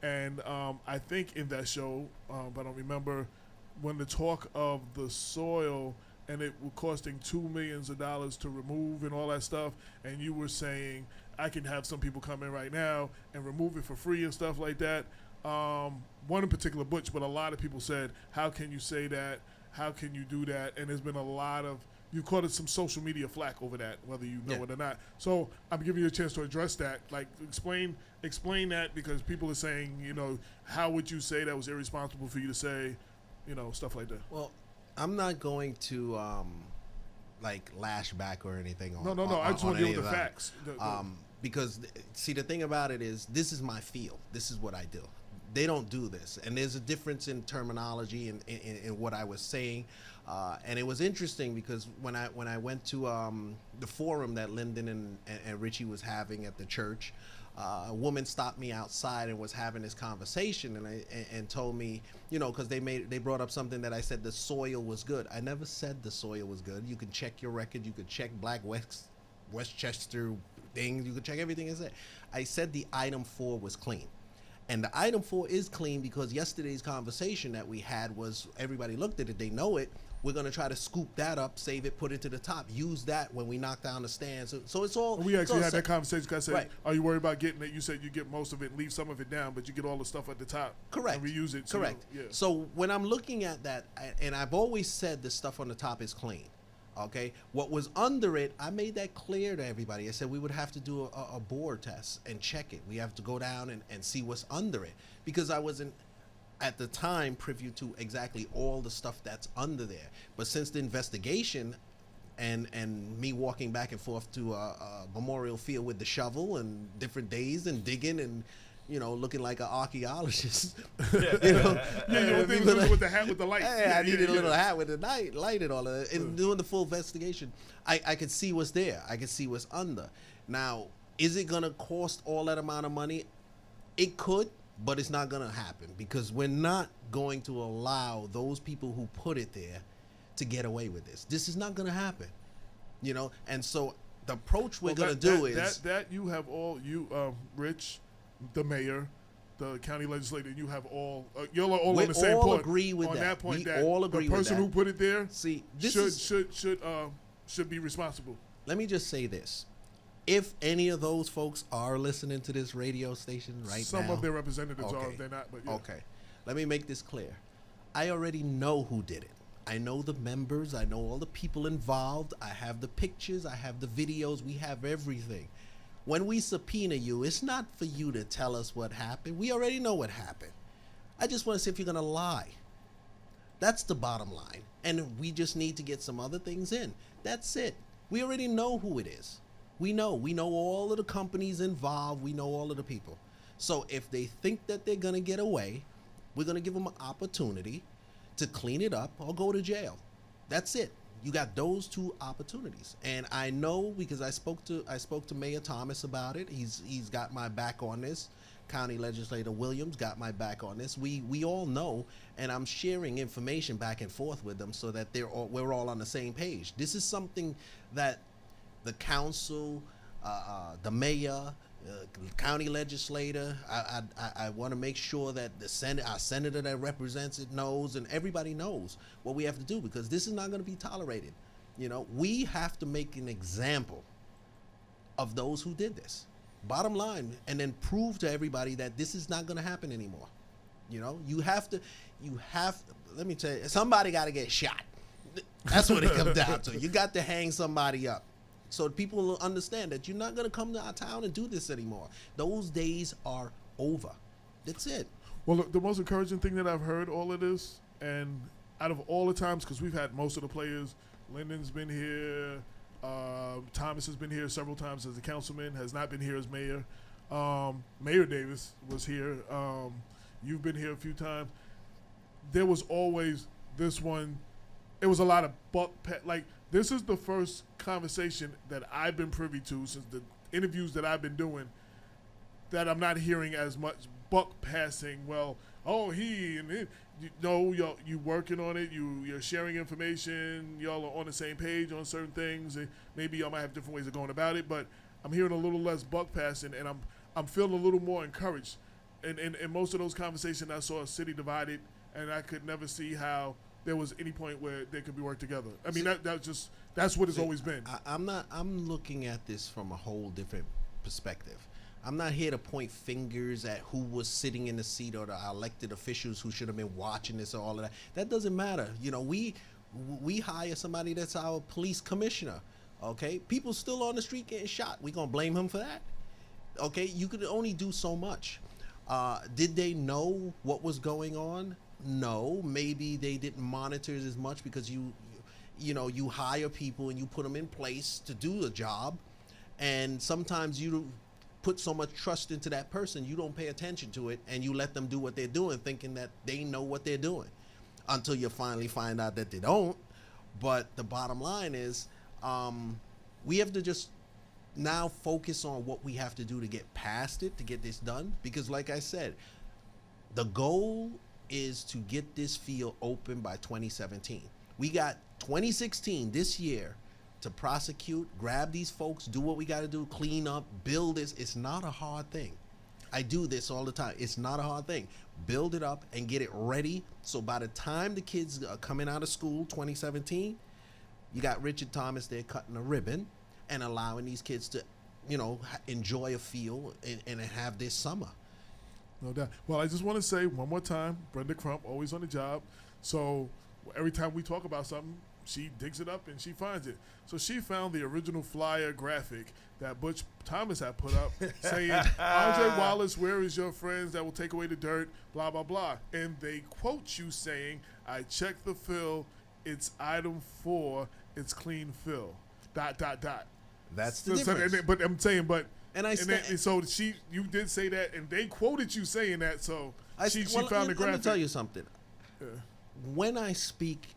And I think in that show, but I don't remember. When the talk of the soil and it was costing $2 million to remove and all that stuff, and you were saying I can have some people come in right now and remove it for free and stuff like that. One in particular, Butch, but a lot of people said, "How can you say that? How can you do that?" And there's been a lot of you caught it some social media flack over that, whether you know it or not. So I'm giving you a chance to address that. Like explain that because people are saying, how would you say that was irresponsible for you to say? Stuff like that. Well, I'm not going to lash back or anything on. No. I just want to deal with the facts. Because see, the thing about it is, this is my field. This is what I do. They don't do this, and there's a difference in terminology and in what I was saying. And it was interesting because when I went to the forum that Lyndon and Richie was having at the church. A woman stopped me outside and was having this conversation and told me, because they brought up something that I said the soil was good. I never said the soil was good. You can check your record. You could check Black Westchester things. You could check everything I said. I said the item 4 was clean. And the item 4 is clean because yesterday's conversation that we had was everybody looked at it, they know it. We're going to try to scoop that up, save it, put it to the top, use that when we knock down the stands. So it's all. We actually all had set. that conversation because I said, Right. are you worried about getting it? You said you get most of it, leave some of it down, but you get all the stuff at the top. Correct. And reuse it. So Correct. yeah. So when I'm looking at that, and I've always said the stuff on the top is clean. Okay. What was under it, I made that clear to everybody. I said we would have to do a bore test and check it. We have to go down and see what's under it because I wasn't at the time privy to exactly all the stuff that's under there. But since the investigation and me walking back and forth to a memorial field with the shovel and different days and digging and looking like an archaeologist, Yeah, with the hat with the light. Hey, Yeah, I needed yeah, a little yeah. hat with the light and all of that. And doing the full investigation, I could see what's there. I could see what's under. Now, is it gonna cost all that amount of money? It could, but it's not gonna happen because we're not going to allow those people who put it there to get away with this. This is not gonna happen, And so the approach we're gonna do is that you have all Rich, the mayor, the county legislator. You have all you're all We on the same all point. agree with on that. point We that all agree the with person that. who put it there see. This should be responsible. Let me just say this. If any of those folks are listening to this radio station right now. Some of their representatives are, Okay. they're not. But yeah. Okay. Let me make this clear. I already know who did it. I know the members. I know all the people involved. I have the pictures. I have the videos. We have everything. When we subpoena you, it's not for you to tell us what happened. We already know what happened. I just want to see if you're going to lie. That's the bottom line. And we just need to get some other things in. That's it. We already know who it is. We know all of the companies involved. We know all of the people. So if they think that they're going to get away, we're going to give them an opportunity to clean it up or go to jail. That's it. You got those two opportunities. And I know because I spoke to Mayor Thomas about it. He's got my back on this. County Legislator Williams got my back on this. We all know, and I'm sharing information back and forth with them so that we're all on the same page. This is something that the council, the mayor, county legislator, I want to make sure that our senator that represents it knows, and everybody knows what we have to do because this is not going to be tolerated. We have to make an example of those who did this. Bottom line, and then prove to everybody that this is not going to happen anymore. You have to, let me tell you, somebody got to get shot. That's what it comes down to. You got to hang somebody up. So people will understand that you're not going to come to our town and do this anymore. Those days are over. That's it. Well, the most encouraging thing that I've heard all of this, and out of all the times, because we've had most of the players, Lyndon's been here, Thomas has been here several times as a councilman, has not been here as mayor. Mayor Davis was here. You've been here a few times. There was always this one. It was a lot of this is the first conversation that I've been privy to since the interviews that I've been doing that I'm not hearing as much buck passing. Well, he and it. You working on it. You're sharing information. Y'all are on the same page on certain things. And maybe y'all might have different ways of going about it, but I'm hearing a little less buck passing, and I'm feeling a little more encouraged. And in most of those conversations, I saw a city divided, and I could never see how there was any point where they could be worked together. I mean, that's what it's always been. I'm looking at this from a whole different perspective. I'm not here to point fingers at who was sitting in the seat or the elected officials who should have been watching this or all of that. That doesn't matter. We hire somebody that's our police commissioner. Okay, people still on the street getting shot. We gonna blame him for that? Okay, you could only do so much. Did they know what was going on? No, maybe they didn't monitor it as much because you hire people and you put them in place to do the job, and sometimes you put so much trust into that person you don't pay attention to it and you let them do what they're doing thinking that they know what they're doing until you finally find out that they don't. But the bottom line is we have to just now focus on what we have to do to get past it, to get this done, because like I said, the goal is to get this field open by 2017. We got 2016 this year to prosecute, grab these folks, do what we got to do, clean up, build this. It's not a hard thing. I do this all the time. It's not a hard thing. Build it up and get it ready. So by the time the kids are coming out of school, 2017, you got Richard Thomas there cutting a ribbon and allowing these kids to, enjoy a feel and have this summer. No doubt. Well, I just want to say one more time, Brenda Crump, always on the job. So every time we talk about something, she digs it up and she finds it. So she found the original flyer graphic that Butch Thomas had put up saying, Andre Wallace, where is your friends that will take away the dirt, blah, blah, blah. And they quote you saying, I checked the fill, it's item 4, it's clean fill, ... That's the difference. But I'm saying, so you did say that, and they quoted you saying that, so she found the graphic. Let me tell you something. When I speak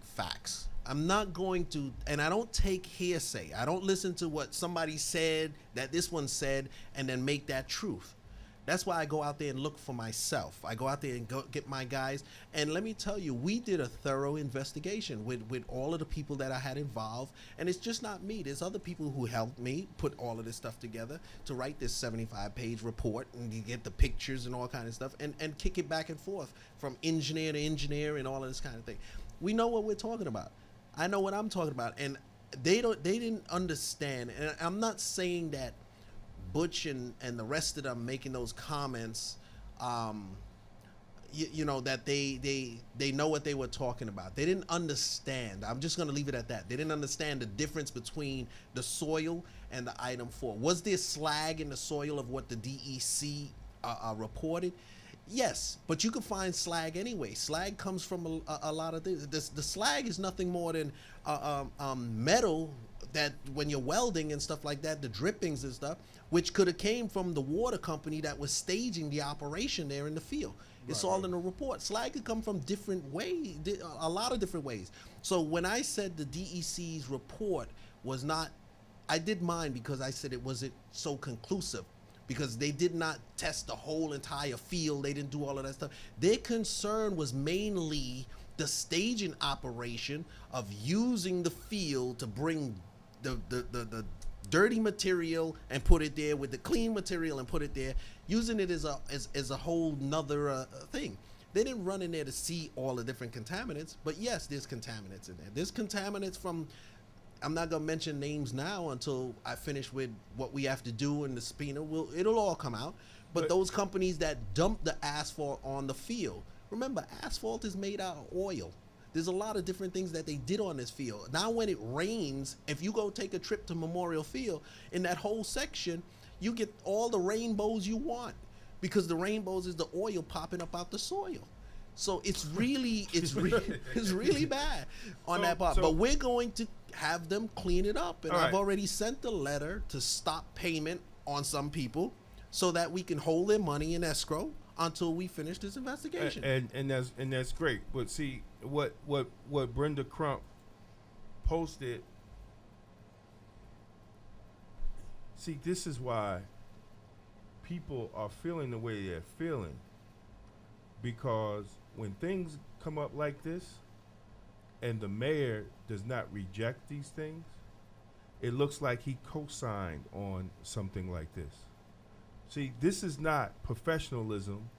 facts. I'm not going to, and I don't take hearsay. I don't listen to what somebody said, that this one said, and then make that truth. That's why I go out there and look for myself. I go out there and go get my guys. And let me tell you, we did a thorough investigation with all of the people that I had involved. And it's just not me. There's other people who helped me put all of this stuff together to write this 75-page report and you get the pictures and all kind of stuff and kick it back and forth from engineer to engineer and all of this kind of thing. We know what we're talking about. I know what I'm talking about. And they didn't understand. And I'm not saying that Butch and the rest of them making those comments, that they know what they were talking about. They didn't understand. I'm just going to leave it at that. They didn't understand the difference between the soil and the item 4. Was there slag in the soil of what the DEC reported? Yes, but you can find slag anyway. Slag comes from a lot of things. The slag is nothing more than metal that when you're welding and stuff like that, the drippings and stuff, which could have came from the water company that was staging the operation there in the field. It's all in the report. Slag could come from different ways, a lot of different ways. So when I said the DEC's report was not, I did mine because I said it wasn't so conclusive, because they did not test the whole entire field. They didn't do all of that stuff. Their concern was mainly the staging operation of using the field to bring the dirty material and put it there with the clean material and put it there, using it as a whole nother thing. They didn't run in there to see all the different contaminants, but yes, there's contaminants in there. There's contaminants from, I'm not gonna mention names now until I finish with what we have to do in the subpoena. It'll all come out. But those companies that dump the asphalt on the field, remember, asphalt is made out of oil. There's a lot of different things that they did on this field. Now when it rains, if you go take a trip to Memorial Field, in that whole section, you get all the rainbows you want, because the rainbows is the oil popping up out the soil. So it's really bad on that part. But we're going to have them clean it up. And I've already sent the letter to stop payment on some people so that we can hold their money in escrow until we finish this investigation. And that's great. But see, what Brenda Crump posted, see, this is why people are feeling the way they're feeling, because when things come up like this and the mayor does not reject these things, it looks like he co-signed on something like this. See, this is not professionalism.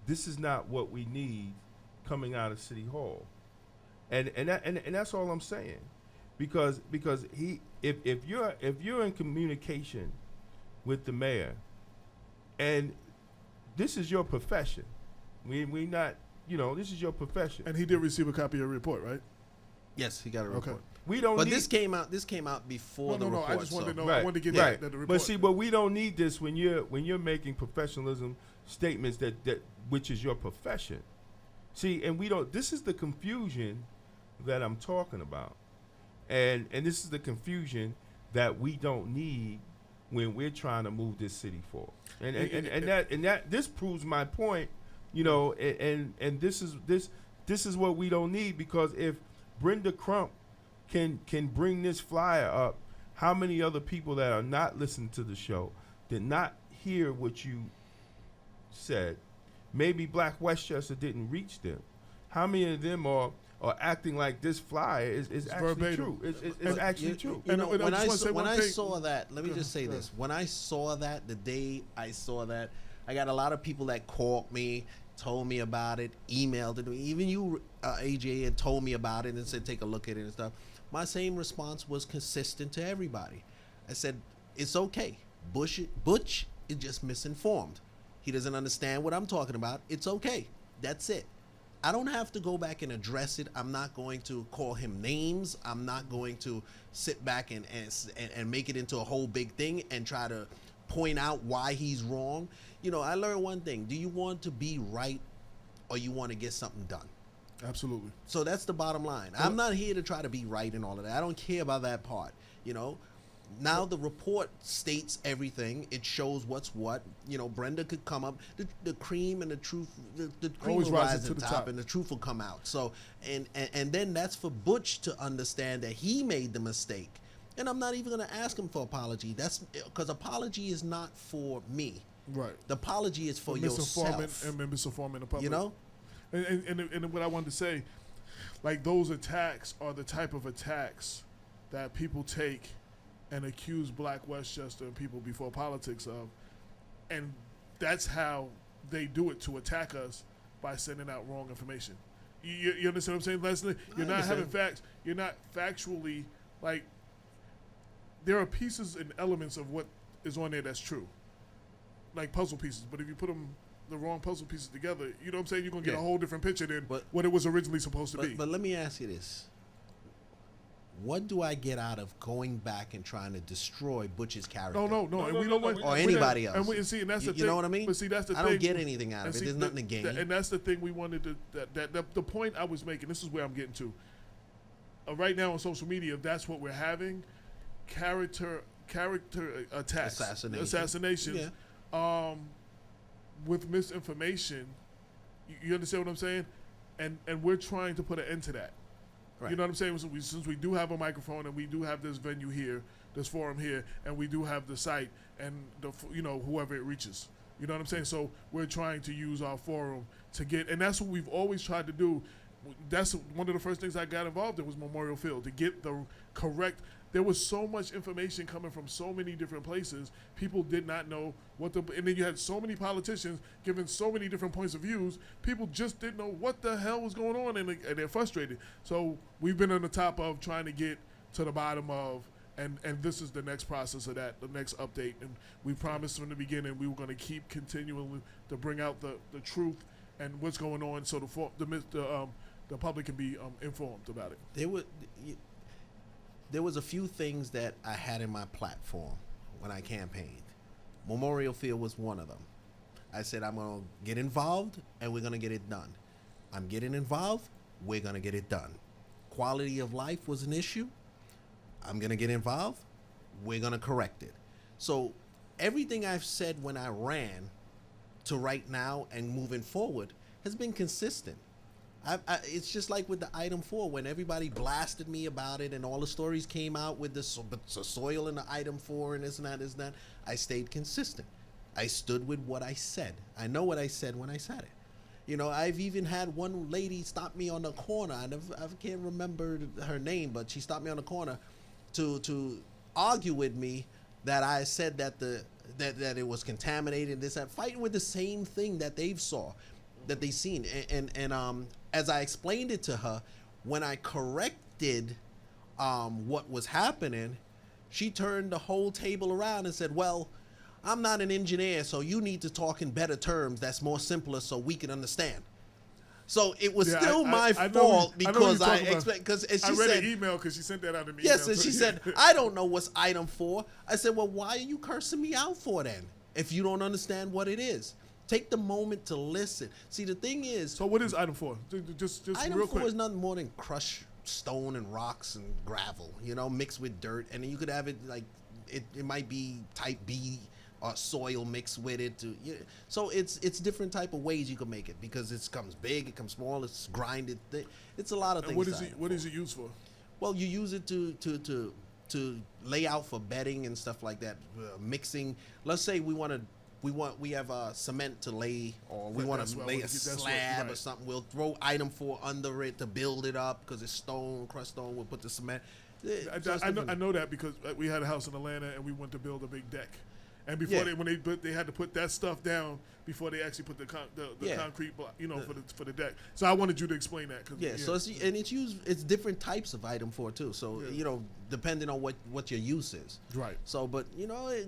This is not what we need coming out of City Hall, and that's all I'm saying, because if you're in communication with the mayor, and this is your profession, we not, this is your profession. And he did receive a copy of your report, right? Yes, he got a report. Okay. We don't. But need this came out before the report. I just wanted to know. Right, I wanted to get right. that the report. But see, but we don't need this when you're making professionalism statements that which is your profession. See, and we don't. This is the confusion that I'm talking about, and this is the confusion that we don't need when we're trying to move this city forward. And that this proves my point. And this is what we don't need, because if Brenda Crump can bring this flyer up, how many other people that are not listening to the show did not hear what you said? Maybe Black Westchester didn't reach them. How many of them are or acting like this flyer is actually verbatim. true. It's actually true. You know, And I when just I wanna say saw, when one I thing. saw that, let me just say go this: when I saw that, the day I saw that, I got a lot of people that called me, told me about it, emailed it. Even you, AJ, had told me about it and said take a look at it and stuff. My same response was consistent to everybody. I said it's okay. Butch is just misinformed. He doesn't understand what I'm talking about. It's okay. That's it. I don't have to go back and address it. I'm not going to call him names. I'm not going to sit back and make it into a whole big thing and try to point out why he's wrong. You know, I learned one thing. Do you want to be right or you want to get something done? Absolutely. So that's the bottom line. I'm not here to try to be right and all of that. I don't care about that part. You know, now the report states everything. It shows what's what. You know, Brenda could come up. The cream and the truth. The cream Always will rises rise to to the the top, top. and the truth will come out. So, and then that's for Butch to understand that he made the mistake. And I'm not even going to ask him for apology. That's because apology is not for me. Right. The apology is for Misinforming yourself. and misinforming the public. You know. And what I wanted to say, like those attacks are the type of attacks that people take and accuse Black Westchester and people before politics of, and that's how they do it to attack us by sending out wrong information. You understand what I'm saying, Leslie? You're not having facts. You're not factually like. There are pieces and elements of what is on there that's true, like puzzle pieces. But if you put them the wrong puzzle pieces together, you know what I'm saying? You're gonna get a whole different picture than what it was originally supposed to be. But let me ask you this: what do I get out of going back and trying to destroy Butch's character? No, and we don't want or anybody else. And see, and that's the thing. You know what I mean? But see, that's the I thing. don't get anything out of it. There's nothing to gain. And that's the thing we wanted to. The point I was making. This is where I'm getting to. Right now on social media, that's what we're having. Character attacks, assassinations, with misinformation. You understand what I'm saying? And we're trying to put an end to that. Right. You know what I'm saying? So since we do have a microphone and we do have this venue here, this forum here, and we do have the site and whoever it reaches. You know what I'm saying? So we're trying to use our forum to get, and that's what we've always tried to do. That's one of the first things I got involved in was Memorial Field, to get the correct. There was so much information coming from so many different places. People did not know and then you had so many politicians giving so many different points of views. People just didn't know what the hell was going on, and they're frustrated. So we've been on the top of trying to get to the bottom of, and this is the next process of that, the next update. And we promised from the beginning we were going to keep continuing to bring out the truth and what's going on, so the public can be informed about it. There was a few things that I had in my platform when I campaigned. Memorial Field was one of them. I said I'm going to get involved and we're going to get it done. I'm getting involved, we're going to get it done. Quality of life was an issue. I'm going to get involved, we're going to correct it. So everything I've said when I ran to right now and moving forward has been consistent. It's just like with the item 4, when everybody blasted me about it and all the stories came out with the soil in the item 4 and this and that. I stayed consistent. I stood with what I said. I know what I said when I said it. You know, I've even had one lady stop me on the corner. I can't remember her name, but she stopped me on the corner to argue with me that I said that that it was contaminated. This and fighting with the same thing that they've seen. And as I explained it to her, when I corrected what was happening, she turned the whole table around and said, well, I'm not an engineer, so you need to talk in better terms that's more simpler so we can understand. So it was still my fault because I expect, because she I read said, an email because she sent that out in the yes, email. and she said, I don't know what's item 4. I said, well, why are you cursing me out for then if you don't understand what it is? Take the moment to listen. See, the thing is... So what is item 4? Just item real 4 quick. is nothing more than crushed stone and rocks and gravel, mixed with dirt. And then you could have it like, it might be type B or soil mixed with it. So it's different type of ways you can make it, because it comes big, it comes small, it's grinded. It's a lot of things. What is it used for? Well, you use it to lay out for bedding and stuff like that. Mixing. Let's say we want to we have cement to lay, or we want That's to what I lay wanna a get- that's what- slab or right. something. We'll throw item 4 under it to build it up because it's stone, crushed stone. We'll put the cement. So it's I different. know that because we had a house in Atlanta and we went to build a big deck, and before Yeah. they had to put that stuff down before they actually put the Yeah. concrete block, for the deck. So I wanted you to explain that. Cause, Yeah, so it's different types of item 4 too. So depending on what your use is. Right. So, but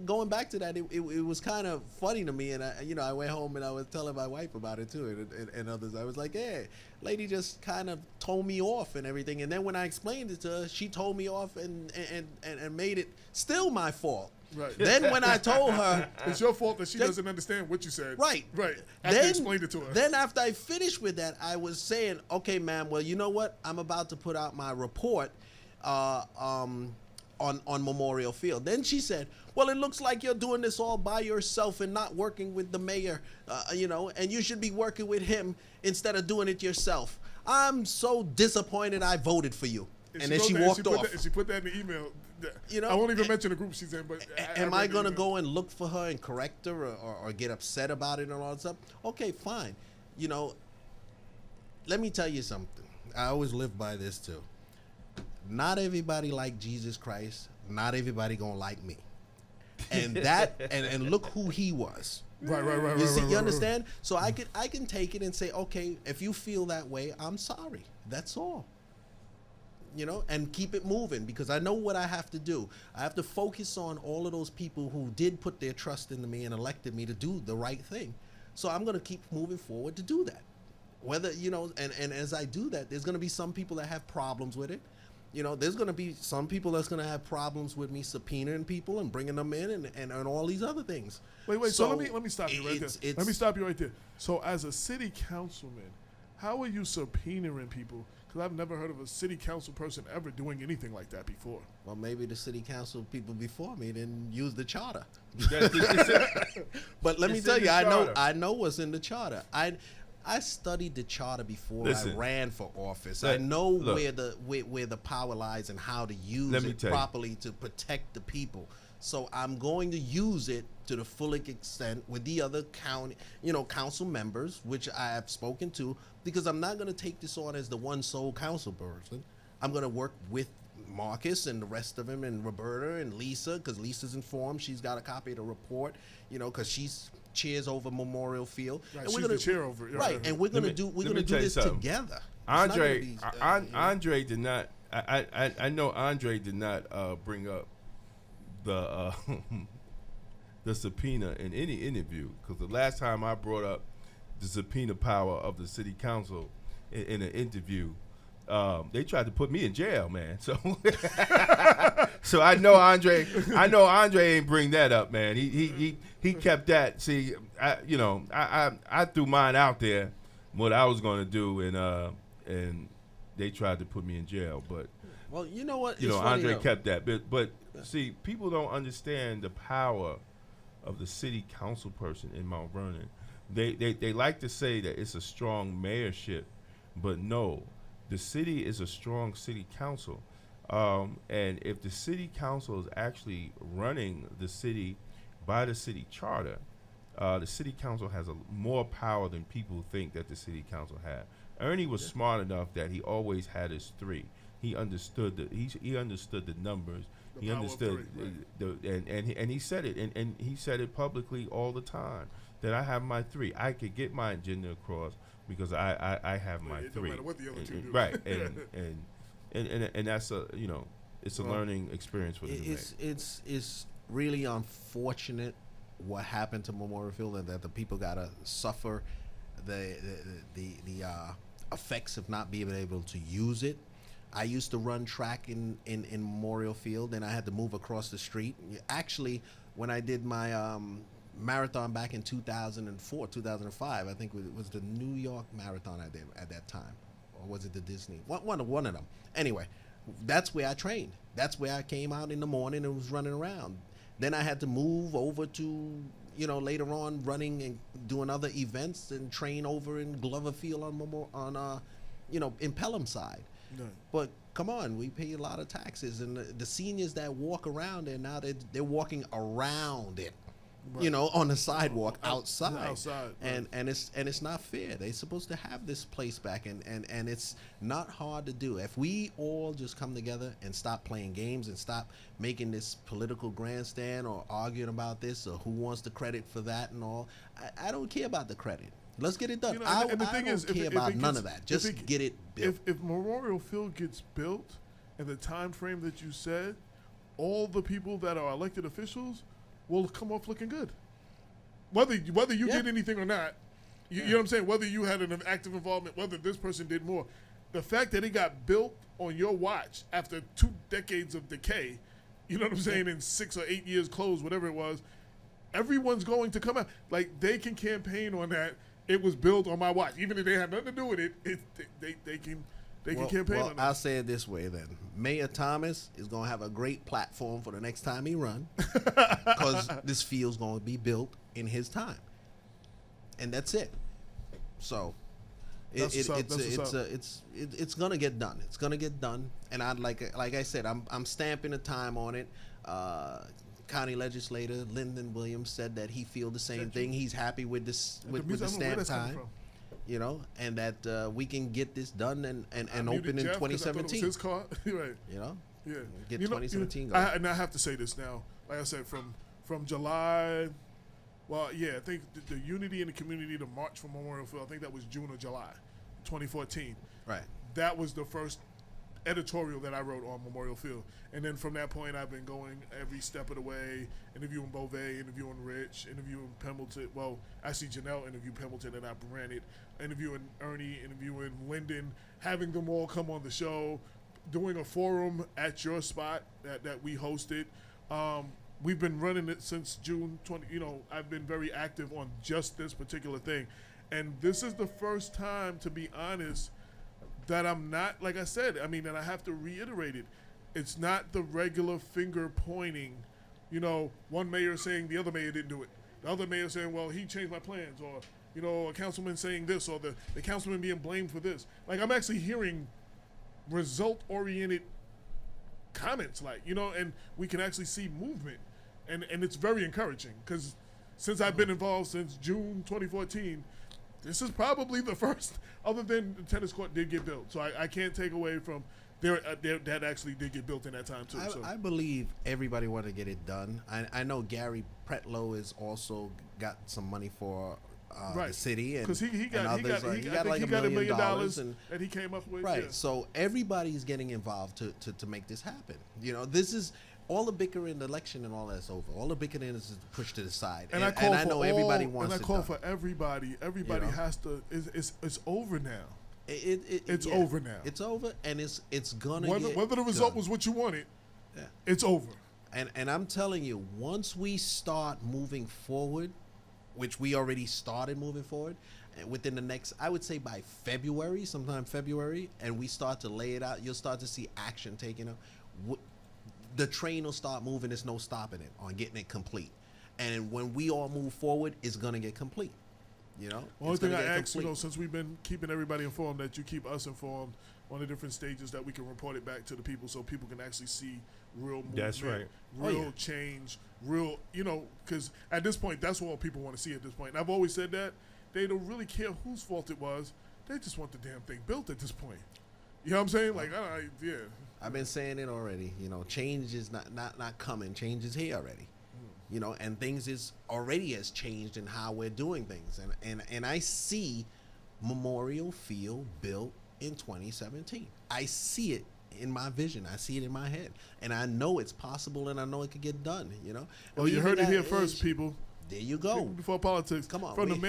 going back to that, it was kind of funny to me, and I went home and I was telling my wife about it too, and others. I was like, "Yeah, lady just kind of told me off and everything." And then when I explained it to her, she told me off and made it still my fault. Right. Then when I told her, It's your fault that she That- doesn't understand what you said. Right. Right. After you explained it to her. Then after I finished with that, I was saying, okay, ma'am, well, you know what? I'm about to put out my report on Memorial Field. Then she said, well, it looks like you're doing this all by yourself and not working with the mayor, and you should be working with him instead of doing it yourself. I'm so disappointed I voted for you. And then she walked off. She put that in the email. You know, I won't even mention the group she's in, but Am I read the going to email. go and look for her and correct her or get upset about it and all that stuff? Okay, fine. Let me tell you something. I always live by this too. Not everybody like Jesus Christ. Not everybody going to like me. And that and look who he was. Right. You see, right, you right, understand? So I can take it and say, okay, if you feel that way, I'm sorry. That's all. And keep it moving, because I know what I have to do. I have to focus on all of those people who did put their trust into me and elected me to do the right thing. So I'm going to keep moving forward to do that. Whether, and as I do that, there's going to be some people that have problems with it. There's going to be some people that's going to have problems with me subpoenaing people and bringing them in and all these other things. Wait. So let me stop you right there. it's- Let me stop you right there. So as a city councilman, how are you subpoenaing people? Because I've never heard of a city council person ever doing anything like that before. Well, maybe the city council people before me didn't use the charter. But let me It's tell in you, the charter. I know what's in the charter. I studied the charter before Listen. I ran for office. Look, I know look. where the power lies and how to use Let me it tell you. properly to protect the people. So I'm going to use it to the full extent with the other council members, which I have spoken to, because I'm not going to take this on as the one sole council person. I'm going to work with Marcus and the rest of them, and Roberta and Lisa, because Lisa's informed. She's got a copy of the report, because she's chairs over Memorial Field. Right, And she's we're gonna, the chair over it. right, and we're Let gonna me- do we're let gonna me do tell you this something. together. It's not gonna Andre, be, Andre did not. I know Andre did not bring up the the subpoena in any interview, because the last time I brought up the subpoena power of the city council in an interview, they tried to put me in jail, man. So, so I know Andre ain't bring that up, man. He kept that. See, I threw mine out there, what I was going to do, and they tried to put me in jail, but well, you know what? you It's know, funny Andre though. kept that. But see, people don't understand the power of the city council person in Mount Vernon. They like to say that it's a strong mayorship, but no, the city is a strong city council. And if the city council is actually running the city by the city charter, the city council has more power than people think that the city council had. Ernie was smart enough that he always had his 3. He understood he understood the numbers. The He power of understood 3, and he said it, and he said it publicly all the time, that I have my 3. I could get my agenda across because I have my it 3. don't matter what the other two do. Right, and that's it's a learning experience for the new mayor. It's really unfortunate what happened to Memorial Field, and that the people gotta suffer the effects of not being able to use it. I used to run track in Memorial Field, and I had to move across the street. Actually, when I did my marathon back in 2004, 2005, I think it was the New York Marathon I did at that time, or was it the Disney? One of them. Anyway, that's where I trained. That's where I came out in the morning and was running around. Then I had to move over to, later on running and doing other events and train over in Glover Field in Pelham side. Right. But come on, we pay a lot of taxes, and the seniors that walk around there now, they're walking around it. Right. you know, on the sidewalk outside. Outside, right. And it's not fair. They're supposed to have this place back, and it's not hard to do. If we all just come together and stop playing games and stop making this political grandstand or arguing about this or who wants the credit for that and all, I don't care about the credit. Let's get it done. You know, I and the thing don't is, care if about it none gets- of that. if Just it- get it built. If Memorial Field gets built in the time frame that you said, all the people that are elected officials will come off looking good. Whether you Yeah. did anything or not, you know what I'm saying? Whether you had an active involvement, whether this person did more, the fact that it got built on your watch after 2 decades of decay, you know what I'm saying, in 6 or 8 years closed, whatever it was, everyone's going to come out. Like, they can campaign on that. It was built on my watch. Even if they had nothing to do with it, they can campaign on I'll that. say it this way then. Mayor Thomas is going to have a great platform for the next time he run because this field's going to be built in his time. And that's it. So That's what's up, that's what's up. it's going to get done. It's going to get done. And I'd like I said, I'm stamping a time on it. County legislator Lyndon Williams said that he feel the same thing. He's happy with this with the I don't know where stamp that's coming time. from. You know, and that we can get this done and I muted open in Jeff 'cause I thought it was 2017. his car. right. You know, Yeah. Get You know, 2017 I, going. and I have to say this now. Like I said, from July, well, yeah, I think the unity in the community, the March for Memorial Field, I think that was June or July, 2014. Right. That was the first editorial that I wrote on Memorial Field. And then from that point, I've been going every step of the way, interviewing Beauvais, interviewing Rich, interviewing Pembleton. Well, actually, Janelle interviewed Pembleton and I ran it. Interviewing Ernie, interviewing Lyndon, having them all come on the show, doing a forum at your spot that we hosted. We've been running it since June 20. You know, I've been very active on just this particular thing. And this is the first time, to be honest, that I'm not, like I said, I mean, and I have to reiterate it, it's not the regular finger pointing, you know, one mayor saying the other mayor didn't do it. The other mayor saying, well, he changed my plans, or, you know, a councilman saying this, or the councilman being blamed for this. Like, I'm actually hearing result-oriented comments, like, you know, and we can actually see movement. And it's very encouraging, because since I've been involved since June 2014, this is probably the first, other than the tennis court did get built. So I can't take away from that actually did get built in that time too. I believe everybody want to get it done. I know Gary Pretlow has also got some money for the city, and because he got others. I think like he got $1 million and, that he came up with. right. Yeah. So everybody's getting involved to make this happen. You know, this is all the bickering, the election, and all that's over. All the bickering is pushed to the side. And I call I for know everybody wants and I it call done. for everybody. Everybody You know? has to. It's over now. It's yeah, over now. It's over, and it's gonna Whether the result was what you wanted, Yeah. it's over. And I'm telling you, once we start moving forward, which we already started moving forward, and within the next, I would say by February, sometime February, and we start to lay it out, you'll start to see action taken up. The train will start moving. There's no stopping it on getting it complete. And when we all move forward, it's gonna get complete. You know. Only It's thing gonna I get ask, you complete. know, since we've been keeping everybody informed, that you keep us informed on the different stages that we can report it back to the people, so people can actually see real movement, That's right. real change, real, you know, because at this point, that's what people want to see at this point. And I've always said that they don't really care whose fault it was; they just want the damn thing built at this point. You know what I'm saying? Like, yeah. I've been saying it already. You know, change is not coming. Change is here already. You know, and things is already has changed in how we're doing things. And I see Memorial Field built in 2017. I see it in my vision. I see it in my head. And I know it's possible, and I know it could get done, you know. Well, you Even heard it here that first, is- people. There you go. People Before Politics. Come on, from the we-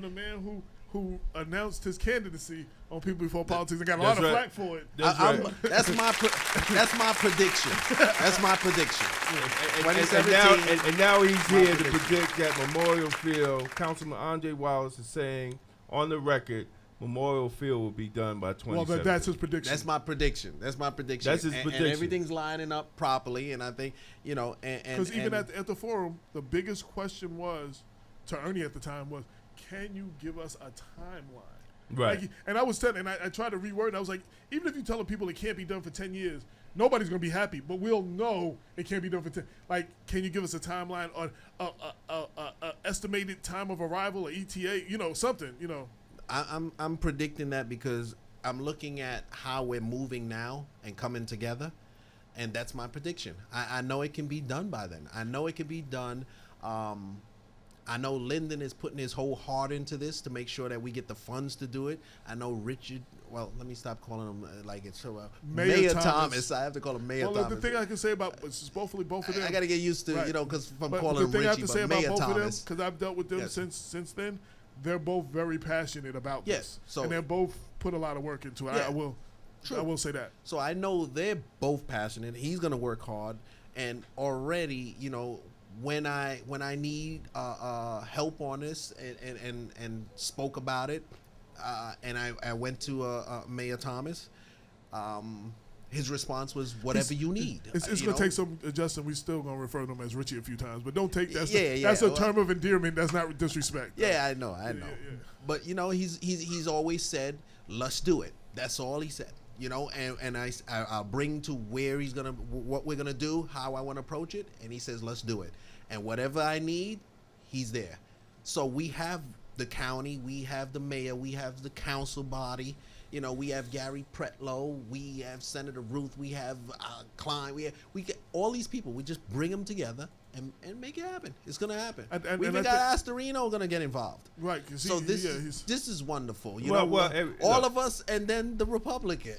man who announced his candidacy on People Before Politics and got a That's lot of right. flack for it. That's I'm- right. that's my prediction. That's my prediction. And 2017. now he's here to prediction. predict that Memorial Field, Councilman Andre Wallace is saying on the record, Memorial Field will be done by 2017. Well, that's his prediction. That's my prediction. That's my prediction. That's his And prediction. everything's lining up properly, and I think, you know, Because even at the forum, the biggest question was, to Ernie at the time, was, can you give us a timeline? Right. Like, and I was telling, and I tried to reword it. I was like, even if you're telling people it can't be done for 10 years, nobody's going to be happy, but we'll know it can't be done for 10. Like, can you give us a timeline on a estimated time of arrival, or ETA, something, I'm predicting that because I'm looking at how we're moving now and coming together, and that's my prediction. I know it can be done by then. I know it can be done. I know Lyndon is putting his whole heart into this to make sure that we get the funds to do it. I know Richard. Well, let me stop calling him like it's so. Mayor Thomas. I have to call him Mayor Thomas. Well, the thing I can say about both of them. I got to get used to Right. because I'm But calling the thing him I have Richie, to say but about Mayor both of them, Thomas. because I've dealt with them Yes. since then, they're both very passionate about Yes, this, so- and they're both put a lot of work into it. Yeah. I will say that. So I know they're both passionate. He's gonna work hard, and already, when I need help on this and spoke about it, and I went to Mayor Thomas. His response was, "Whatever you need." It's You going know? to take some adjusting. We still going to refer to him as Richie a few times, but don't take that's Yeah, that's a well- term of endearment. That's not disrespect. Yeah, I know. yeah. But he's always said, "Let's do it." That's all he said. And I'll bring to where he's gonna, what we're gonna do, how I want to approach it, and he says, "Let's do it." And whatever I need, he's there. So we have the county, we have the mayor, we have the council body. We have Gary Pretlow, we have Senator Ruth, we have Klein, we get all these people. We just bring them together and make it happen. It's gonna happen. And we even I got Astorino gonna get involved. Right. 'Cause So this is wonderful. All look. of us, and then the Republican.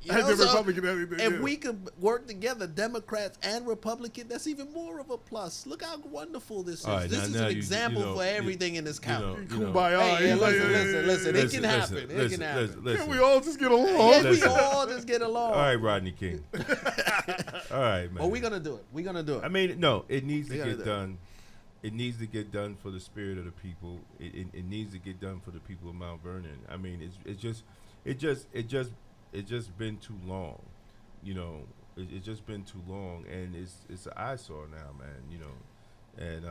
And the Republican, if yeah. we could work together, Democrats and Republican, that's even more of a plus. Look how wonderful this is. All right, This is now an you- example you know, for everything in this county. Kumbaya. Hey, He's like, listen. It can happen. It can happen. Can't we all just get along? Yes, we Listen. all just get along. All right, Rodney King. All right, man. But we're gonna do it. We're gonna do it. I mean, no, it needs to They gotta get do it. done. It needs to get done for the spirit of the people. It needs to get done for the people of Mount Vernon. I mean, it's just been too long. It's just been too long, and it's an eyesore now, man. And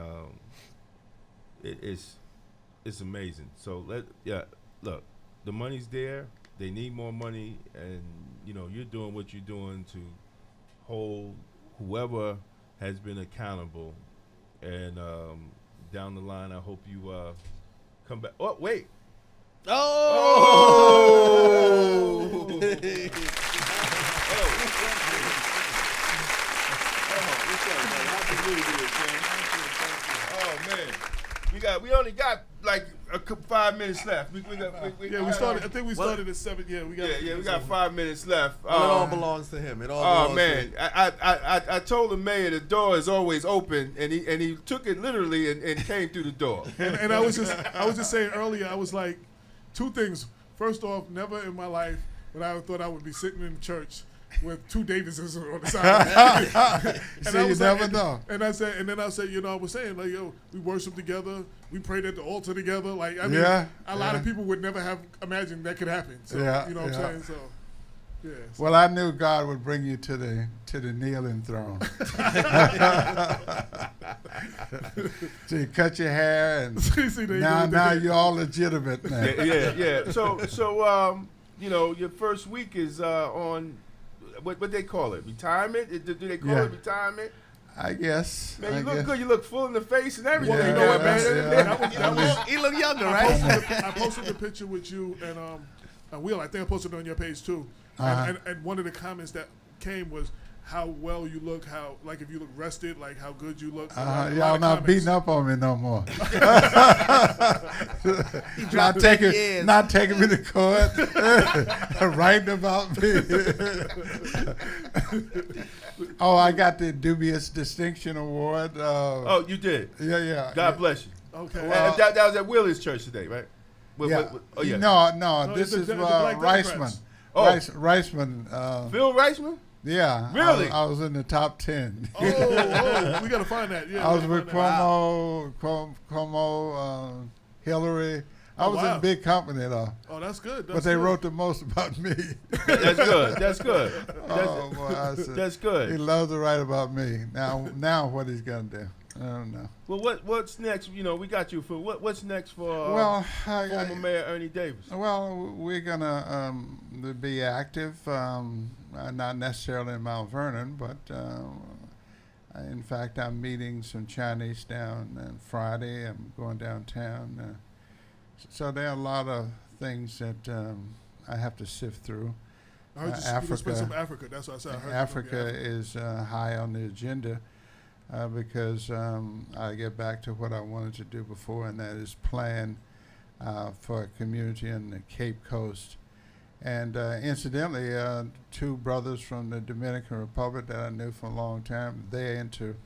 it's amazing. So look, the money's there. They need more money, and you're doing what you're doing to hold whoever has been accountable. And down the line, I hope you come back. Oh, wait. Oh man, we only got like 5 minutes left. We started. I think we started at 7. Yeah, we got 5 minutes left. Well, it all belongs to him. It all Oh belongs man, to him. I told the mayor the door is always open, and he took it literally and came through the door. And I was just saying earlier. I was like, two things. First off, never in my life would I have thought I would be sitting in church with two Davises on the side. See, you never know. And I said, I was saying, like, we worship together, we prayed at the altar together. Like, I mean, a lot of people would never have imagined that could happen. So, you know what I'm saying? So, yeah. So. Well, I knew God would bring you to the kneeling throne. So you cut your hair, and now you're all legitimate now. Yeah. So your first week is on. What they call it? Retirement? Do they call it retirement? I guess. Man, you look good. You look full in the face and everything. Well, You you know know what, what, man? man? He look younger, I right? posted the picture with you and Will. I think I posted it on your page too. And one of the comments that came was how well you look, how like if you look rested, like how good you look. Y'all not beating up on me no more. not taking me to court, writing about me. Oh, I got the Dubious Distinction Award. Oh, you did? Yeah. God bless you. Okay. Well, that was at Willie's church today, right? Oh, yeah. No, this is Black Reisman. Democrats. Reisman. Phil Reisman? Yeah. Really? I was in the top 10. Oh, we got to find that. Yeah, I was with Cuomo, Hillary. I was in big company, though. Oh, that's good. But they wrote the most about me. That's good. Oh, boy, I said, That's good. He loves to write about me. Now what he's going to do. I don't know. Well, what's next? You know, we got you for what's next for former Mayor Ernie Davis? Well, we're gonna be active, not necessarily in Mount Vernon, but in fact, I'm meeting some Chinese down on Friday. I'm going downtown, so there are a lot of things that I have to sift through. I heard you Africa, spend some Africa. That's what I said. I heard Africa is high on the agenda. Because I get back to what I wanted to do before, and that is plan for a community in the Cape Coast. And incidentally, two brothers from the Dominican Republic that I knew for a long time, they're into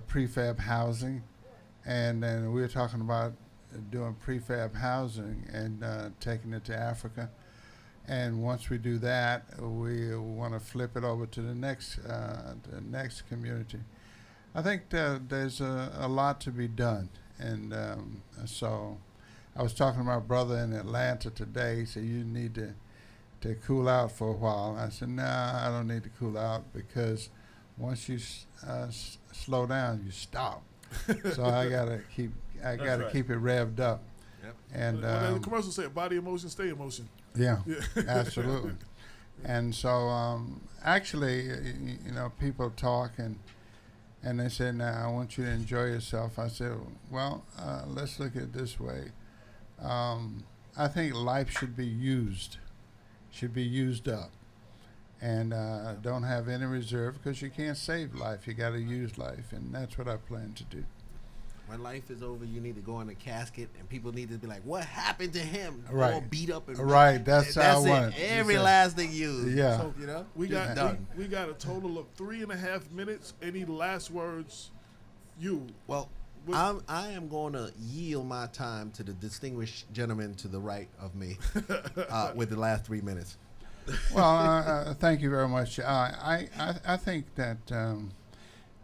prefab housing. And then we were talking about doing prefab housing and taking it to Africa. And once we do that, we want to flip it over to the next community. I think there's a lot to be done, and so I was talking to my brother in Atlanta today. He said, you need to cool out for a while. And I said, nah, I don't need to cool out, because once you slow down, you stop. So I gotta keep keep it revved up. Yep. And the commercial said, body in motion, stay in motion. Yeah, absolutely. And so actually, you know, people talk and they said, now I want you to enjoy yourself. I said, well, let's look at it this way. I think life should be used up. And don't have any reserve, because you can't save life. You got to use life, and that's what I plan to do. When life is over, you need to go in a casket, and people need to be like, what happened to him? Right. All beat up. And right, that's how I want it. it. Every last thing used. Yeah. So, you know, we got done. we got a total of 3.5 minutes. Any last words? Well, I am going to yield my time to the distinguished gentleman to the right of me with the last 3 minutes. Well, thank you very much. I think that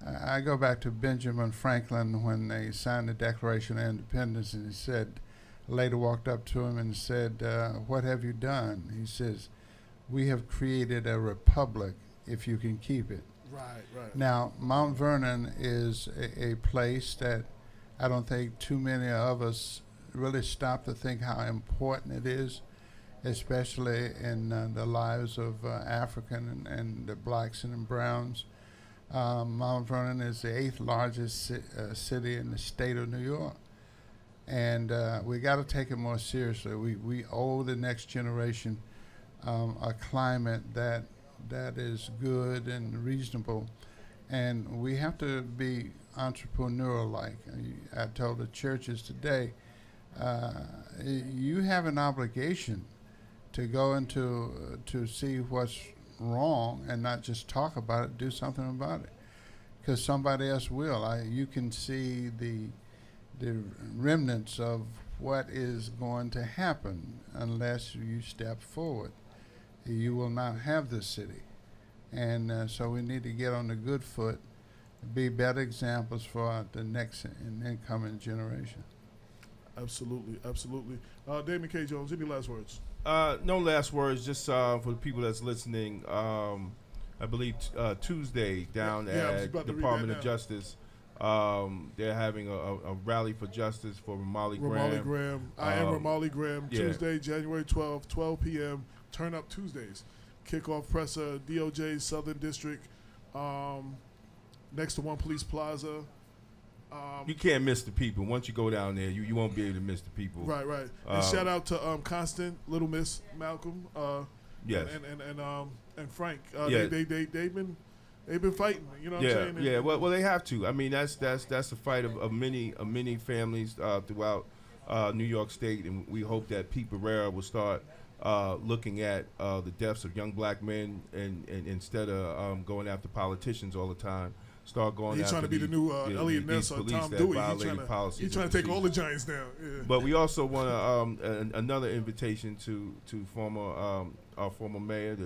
I go back to Benjamin Franklin when they signed the Declaration of Independence, and he said, later walked up to him and said, what have you done? He says, we have created a republic if you can keep it. Right. Now, Mount Vernon is a place that I don't think too many of us really stop to think how important it is, especially in the lives of African and the blacks and browns. Mount Vernon is the 8th largest city in the state of New York. And we got to take it more seriously. We owe the next generation a climate that is good and reasonable. And we have to be entrepreneurial-like. I told the churches today, you have an obligation to go into to see what's wrong and not just talk about it, do something about it, because somebody else will. You can see the remnants of what is going to happen unless you step forward. You will not have this city, and so we need to get on the good foot, be better examples for the next and incoming generation. Absolutely. Damon K. Jones, any last words? No last words, just for the people that's listening. I believe Tuesday down at Department of Justice, they're having a rally for justice for Ramarley Graham. I am Ramarley Graham. Yeah. Tuesday, January 12th, 12 p.m. Turn Up Tuesdays. Kickoff presser, DOJ Southern District, next to One Police Plaza. You can't miss the people. Once you go down there, you won't be able to miss the people. Right. And shout out to Constant, Little Miss, Malcolm, yes, and Frank. Yeah. They've been fighting. You know what I'm saying? Yeah. Well, they have to. I mean, that's the fight of many families throughout New York State, and we hope that Pete Barrera will start looking at the deaths of young black men, and instead of going after politicians all the time. Start going. He's trying to be the new Elliot Ness or Tom Dewey. He's trying to take all the giants down. Yeah. But we also want another invitation to former our former mayor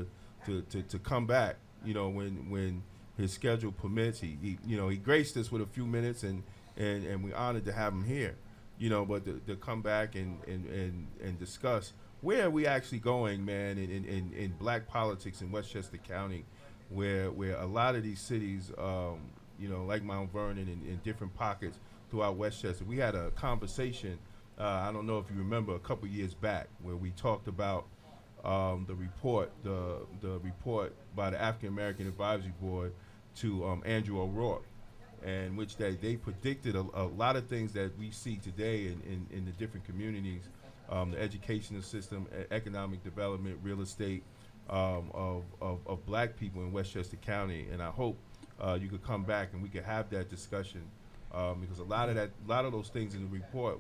to come back. You know, when his schedule permits, he graced us with a few minutes, and we're honored to have him here. You know, but to come back and discuss where are we actually going, man, in black politics in Westchester County, where a lot of these cities like Mount Vernon and in different pockets throughout Westchester. We had a conversation, I don't know if you remember, a couple years back where we talked about the report by the African American Advisory Board to Andrew O'Rourke, in which they predicted a lot of things that we see today in the different communities, the educational system, economic development, real estate of black people in Westchester County. And I hope you could come back and we could have that discussion, because a lot of those things in the report,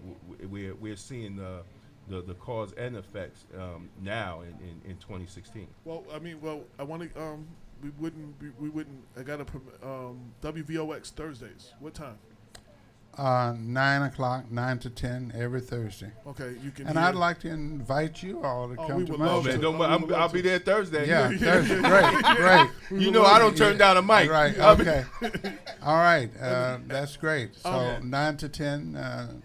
we're seeing the cause and effects now in 2016. Well, I want to. We wouldn't. I got a WVOX Thursdays. What time? 9 o'clock, 9 to 10 every Thursday. Okay, you can. And I'd like to invite you all to come to my show. I'll be there Thursday. Yeah, Thursday. Great. I don't turn down a mic. Right. Okay. All right. That's great. So 9 to 10.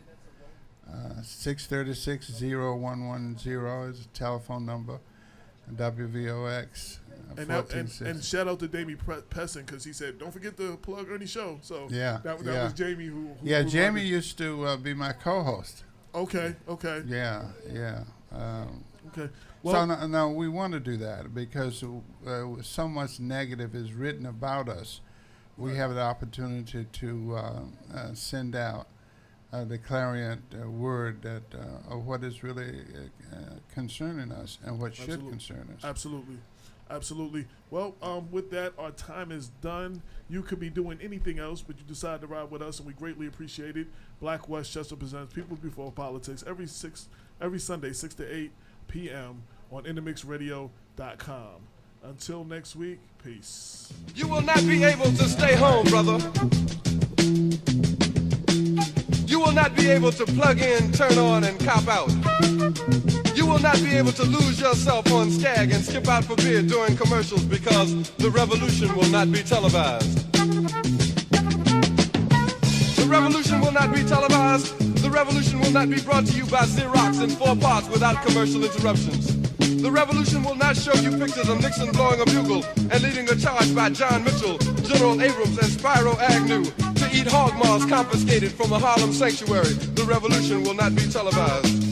636-0110 is a telephone number. WVOX. And shout out to Jamie Pessin, because he said, don't forget to plug Ernie Show. So that was Jamie who Jamie used to be my co-host. Okay. Yeah. Okay. Well, so no, we want to do that because so much negative is written about us. We have the opportunity to send out the clarion word that of what is really concerning us and what should concern us. Absolutely. Well, with that, our time is done. You could be doing anything else, but you decided to ride with us, and we greatly appreciate it. Black Westchester presents People Before Politics every Sunday, 6 to 8 p.m. on InTheMixRadio.com. Until next week, peace. You will not be able to stay home, brother. You will not be able to plug in, turn on, and cop out. You will not be able to lose yourself on Skag and skip out for beer during commercials because the revolution will not be televised. The revolution will not be televised. The revolution will not be brought to you by Xerox in 4 parts without commercial interruptions. The revolution will not show you pictures of Nixon blowing a bugle and leading a charge by John Mitchell, General Abrams, and Spyro Agnew to eat hog maws confiscated from a Harlem sanctuary. The revolution will not be televised.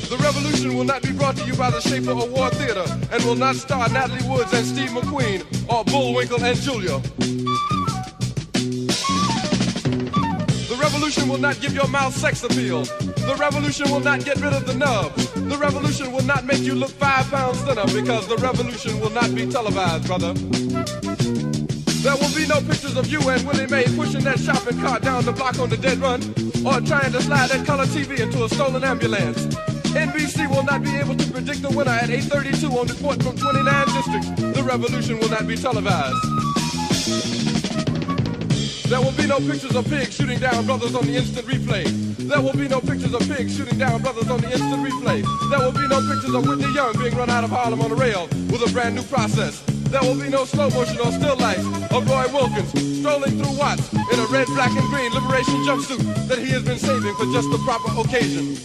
The revolution will not be brought to you by the Schaefer Award Theater and will not star Natalie Woods and Steve McQueen or Bullwinkle and Julia. The revolution will not give your mouth sex appeal. The revolution will not get rid of the nubs. The revolution will not make you look 5 pounds thinner because the revolution will not be televised, brother. There will be no pictures of you and Willie Mae pushing that shopping cart down the block on the dead run or trying to slide that color TV into a stolen ambulance. NBC will not be able to predict the winner at 8:32 on report from 29 districts. The revolution will not be televised. There will be no pictures of pigs shooting down brothers on the instant replay. There will be no pictures of pigs shooting down brothers on the instant replay. There will be no pictures of Whitney Young being run out of Harlem on a rail with a brand new process. There will be no slow motion or still life of Roy Wilkins strolling through Watts in a red, black, and green liberation jumpsuit that he has been saving for just the proper occasion.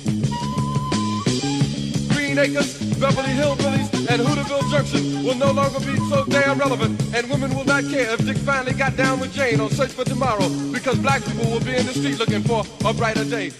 Green Acres, Beverly Hillbillies, and Hooterville Junction will no longer be so damn relevant, and women will not care if Dick finally got down with Jane on Search for Tomorrow because black people will be in the street looking for a brighter day.